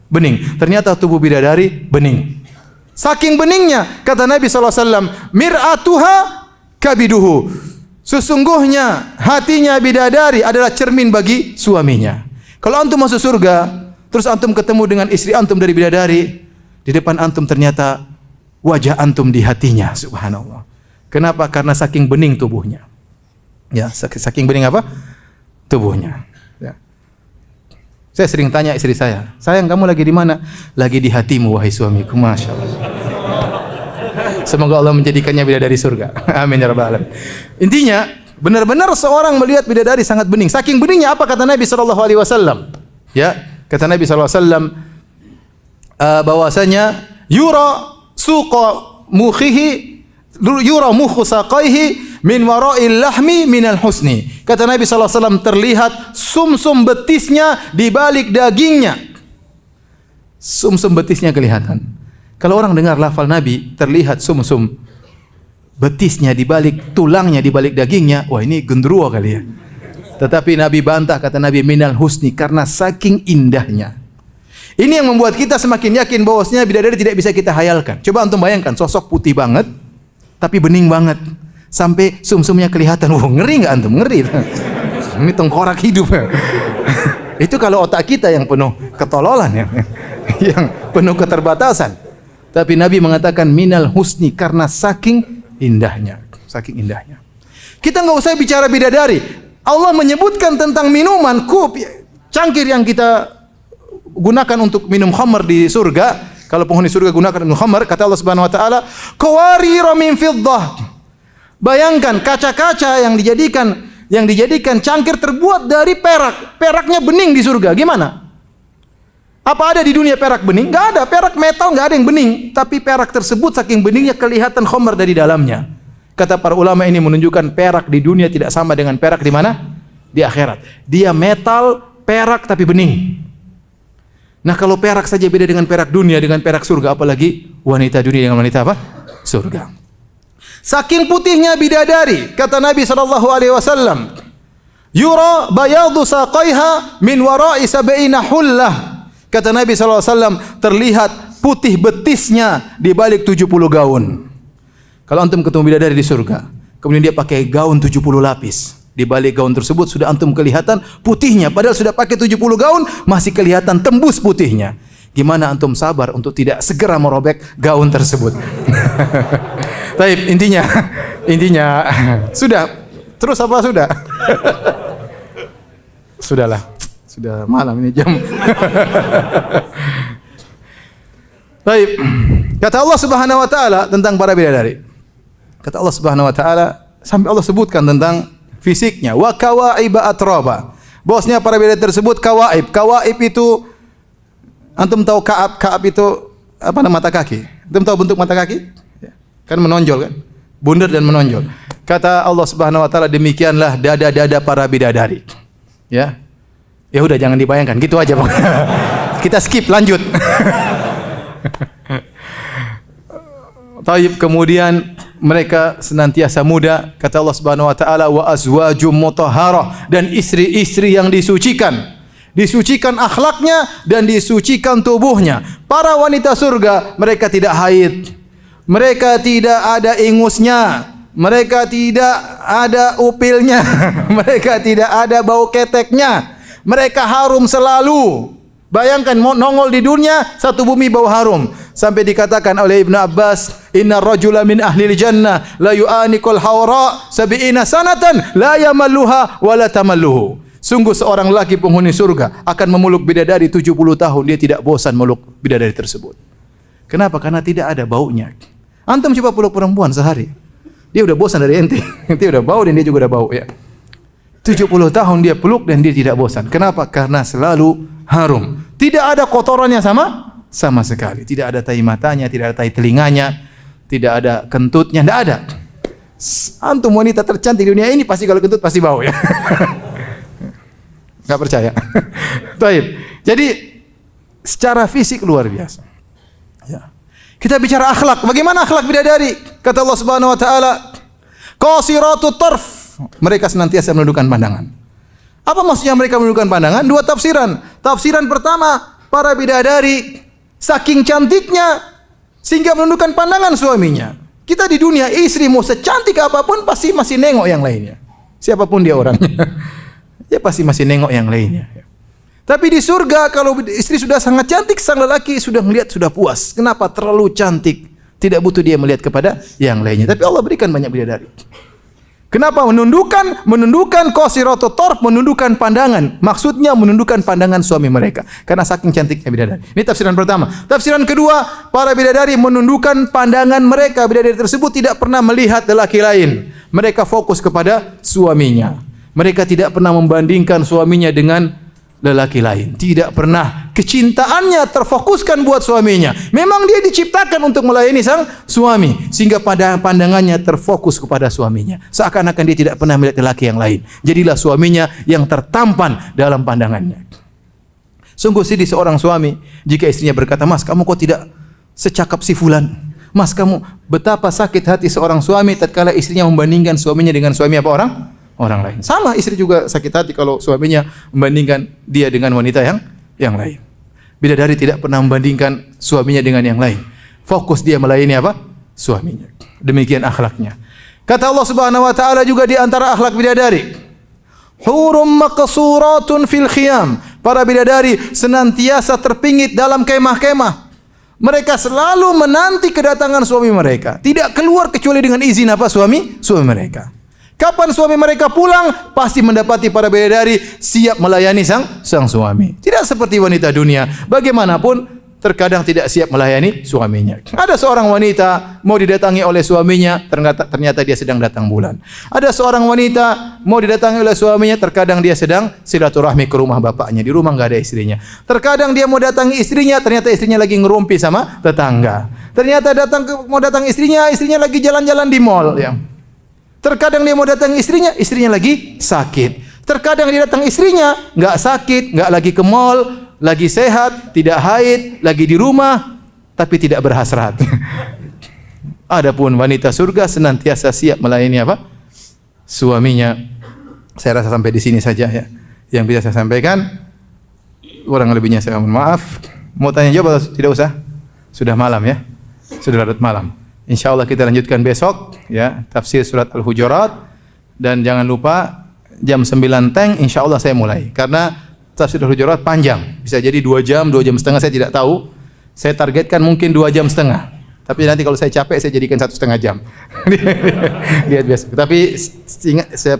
Bening. Ternyata tubuh bidadari bening. Saking beningnya, kata Nabi SAW, mir'atuha kabiduhu. Sesungguhnya hatinya bidadari adalah cermin bagi suaminya. Kalau antum masuk surga, terus antum ketemu dengan istri antum dari bidadari, di depan antum ternyata wajah antum di hatinya. Subhanallah. Kenapa? Karena saking bening tubuhnya. Ya, saking bening apa? Tubuhnya. Ya. Saya sering tanya istri saya, sayang kamu lagi di mana? Lagi di hatimu wahai suamiku. Masya Allah. Semoga Allah menjadikannya bidadari surga. Amin ya rabbal alamin. Intinya, benar-benar seorang melihat bidadari sangat bening. Saking beningnya apa kata Nabi sallallahu alaihi wasallam? Ya, kata Nabi sallallahu alaihi wasallam bahwasanya yura suqa mukhihi yura mukhu saqaihi min wara'il lahmi minal husni. Kata Nabi sallallahu alaihi wasallam, terlihat sumsum betisnya di balik dagingnya. Sumsum betisnya kelihatan. Kalau orang dengar lafal Nabi, terlihat sumsum betisnya di balik tulangnya, di balik dagingnya, wah ini genderuwo kali ya. Tetapi Nabi bantah, kata Nabi, minal husni, karena saking indahnya. Ini yang membuat kita semakin yakin bahwasanya bidadari tidak bisa kita hayalkan. Coba antum bayangkan, sosok putih banget, tapi bening banget. Sampai sumsumnya kelihatan. Wah, ngeri enggak antum? Ngeri. Ini tengkorak hidup. Itu kalau otak kita yang penuh ketololan ya. Yang penuh keterbatasan. Tapi Nabi mengatakan minal husni, karena saking indahnya. Saking indahnya. Kita enggak usah bicara bidadari. Allah menyebutkan tentang minuman, kup, cangkir yang kita gunakan untuk minum khamr di surga. Kalau penghuni surga gunakan minum khamr, kata Allah Subhanahu wa taala, qawarira min fiddah. Bayangkan kaca-kaca yang dijadikan cangkir terbuat dari perak. Peraknya bening di surga. Gimana? Apa ada di dunia perak bening? Enggak ada. Perak metal enggak ada yang bening, tapi perak tersebut saking beningnya kelihatan khamr dari dalamnya. Kata para ulama, ini menunjukkan perak di dunia tidak sama dengan perak di mana? Di akhirat. Dia metal, perak tapi bening. Nah, kalau perak saja beda dengan perak dunia, dengan perak surga, apalagi wanita dunia dengan wanita apa? Surga. Saking putihnya bidadari, kata Nabi sallallahu alaihi wasallam, yura bayadu saqaiha min wara'i sab'ina hullah. Kata Nabi sallallahu alaihi wasallam, terlihat putih betisnya di balik 70 gaun. Kalau antum ketemu bidadari di surga, kemudian dia pakai gaun 70 lapis. Di balik gaun tersebut sudah antum kelihatan putihnya, padahal sudah pakai 70 gaun masih kelihatan tembus putihnya. Gimana antum sabar untuk tidak segera merobek gaun tersebut? Taib, intinya sudah. Terus apa sudah? Sudahlah. Sudah malam ini jam. Taib. Kata Allah Subhanahu wa taala tentang para bidadari. Kata Allah Subhanahu wa taala sampai Allah sebutkan tentang fisiknya, wa kawaiba atraba. Bosnya para bidadari tersebut kawaib. Kawaib itu antum tahu Ka'ab itu apa nama mata kaki? Antum tahu bentuk mata kaki? Kan menonjol kan? Bundar dan menonjol. Kata Allah Subhanahu wa taala demikianlah dada-dada para bidadari. Ya. Ya udah jangan dibayangkan, gitu aja pokoknya. Kita skip, lanjut. Taib, kemudian mereka senantiasa muda. Kata Allah Subhanahu wa taala wa azwajum mutahharah, dan istri-istri yang disucikan. Disucikan akhlaknya dan disucikan tubuhnya. Para wanita surga, mereka tidak haid. Mereka tidak ada ingusnya. Mereka tidak ada upilnya. Mereka tidak ada bau keteknya. Mereka harum selalu. Bayangkan nongol di dunia, satu bumi bau harum. Sampai dikatakan oleh Ibnu Abbas, inna rajula min ahlil jannah la yu'anikul hawra sab'ina sanatan la yamalluha wa la tamalluhu. Sungguh seorang laki penghuni surga akan memeluk bidadari 70 tahun, dia tidak bosan meluk bidadari tersebut. Kenapa? Karena tidak ada baunya. Antum coba peluk perempuan sehari, dia udah bosan dari ente. Ente udah bau dan dia juga udah bau ya. 70 tahun dia peluk dan dia tidak bosan. Kenapa? Karena selalu harum. Tidak ada kotorannya sama sekali. Tidak ada tai matanya, tidak ada tai telinganya, tidak ada kentutnya, tidak ada. Antum wanita tercantik di dunia ini pasti kalau kentut pasti bau ya. Enggak percaya? Baik. Jadi secara fisik luar biasa. Ya. Kita bicara akhlak. Bagaimana akhlak bidadari? Kata Allah Subhanahu wa taala, qasiratut tarf. Mereka senantiasa menundukkan pandangan. Apa maksudnya mereka menundukkan pandangan? Dua tafsiran. Tafsiran pertama, para bidadari saking cantiknya sehingga menundukkan pandangan suaminya. Kita di dunia, istri mau secantik apapun pasti masih nengok yang lainnya. Siapapun dia orangnya, dia pasti masih nengok yang lainnya. Tapi di surga kalau istri sudah sangat cantik, sang lelaki sudah melihat sudah puas. Kenapa? Terlalu cantik. Tidak butuh dia melihat kepada yang lainnya. Tapi Allah berikan banyak bidadari. Kenapa menundukkan qasiratut tarf, menundukkan pandangan. Maksudnya menundukkan pandangan suami mereka karena saking cantiknya bidadari. Ini tafsiran pertama. Tafsiran kedua, para bidadari menundukkan pandangan mereka. Bidadari tersebut tidak pernah melihat lelaki lain. Mereka fokus kepada suaminya. Mereka tidak pernah membandingkan suaminya dengan lelaki lain. Tidak pernah. Kecintaannya terfokuskan buat suaminya. Memang dia diciptakan untuk melayani sang suami, sehingga pada pandangannya terfokus kepada suaminya. Seakan-akan dia tidak pernah melihat lelaki yang lain. Jadilah suaminya yang tertampan dalam pandangannya. Sungguh sedih seorang suami jika istrinya berkata, "Mas, kamu kok tidak secakap si fulan?" Mas, kamu betapa sakit hati seorang suami tatkala istrinya membandingkan suaminya dengan suami apa orang lain. Sama istri juga sakit hati kalau suaminya membandingkan dia dengan wanita yang lain. Bidadari tidak pernah membandingkan suaminya dengan yang lain. Fokus dia melayani apa? Suaminya. Demikian akhlaknya. Kata Allah Subhanahu wa taala juga di antara akhlak bidadari, hurum maqsuratun fil khiyam. Para bidadari senantiasa terpingit dalam kemah-kemah. Mereka selalu menanti kedatangan suami mereka. Tidak keluar kecuali dengan izin apa? Suami mereka. Kapan suami mereka pulang, pasti mendapati para bidadari siap melayani sang suami. Tidak seperti wanita dunia, bagaimanapun terkadang tidak siap melayani suaminya. Ada seorang wanita mau didatangi oleh suaminya, ternyata dia sedang datang bulan. Ada seorang wanita mau didatangi oleh suaminya, terkadang dia sedang silaturahmi ke rumah bapaknya, di rumah enggak ada istrinya. Terkadang dia mau datangi istrinya, ternyata istrinya lagi ngerumpi sama tetangga. Ternyata mau datang istrinya lagi jalan-jalan di mall ya. Terkadang dia mau datang istrinya lagi sakit. Terkadang dia datang istrinya enggak sakit, enggak lagi ke mall, lagi sehat, tidak haid, lagi di rumah, tapi tidak berhasrat. Adapun wanita surga senantiasa siap melayani apa? Suaminya. Saya rasa sampai di sini saja ya. Yang bisa saya sampaikan. Kurang lebihnya saya mohon maaf. Mau tanya jawab atau tidak usah? Sudah malam ya. Sudah larut malam. Insyaallah kita lanjutkan besok ya, tafsir surat Al-Hujurat, dan jangan lupa jam 9 teng insyaallah saya mulai. Karena tafsir Al-Hujurat panjang. Bisa jadi 2 jam, 2 jam setengah, saya tidak tahu. Saya targetkan mungkin 2 jam setengah. Tapi nanti kalau saya capek saya jadikan 1,5 jam. Lihat besok. Tapi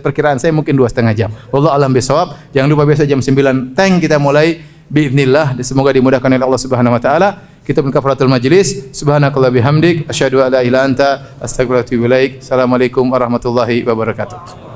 perkiraan saya mungkin 2,5 jam. Wallahu a'lam bishawab. Jangan lupa besok jam 9 teng kita mulai biidznillah. Semoga dimudahkan oleh Allah Subhanahu wa taala. Kita kafaratul majlis. Subhanakallah bihamdik asyhadu an la ilaha illa anta astaghfiruka wa atubu ilaik. Assalamualaikum warahmatullahi wabarakatuh.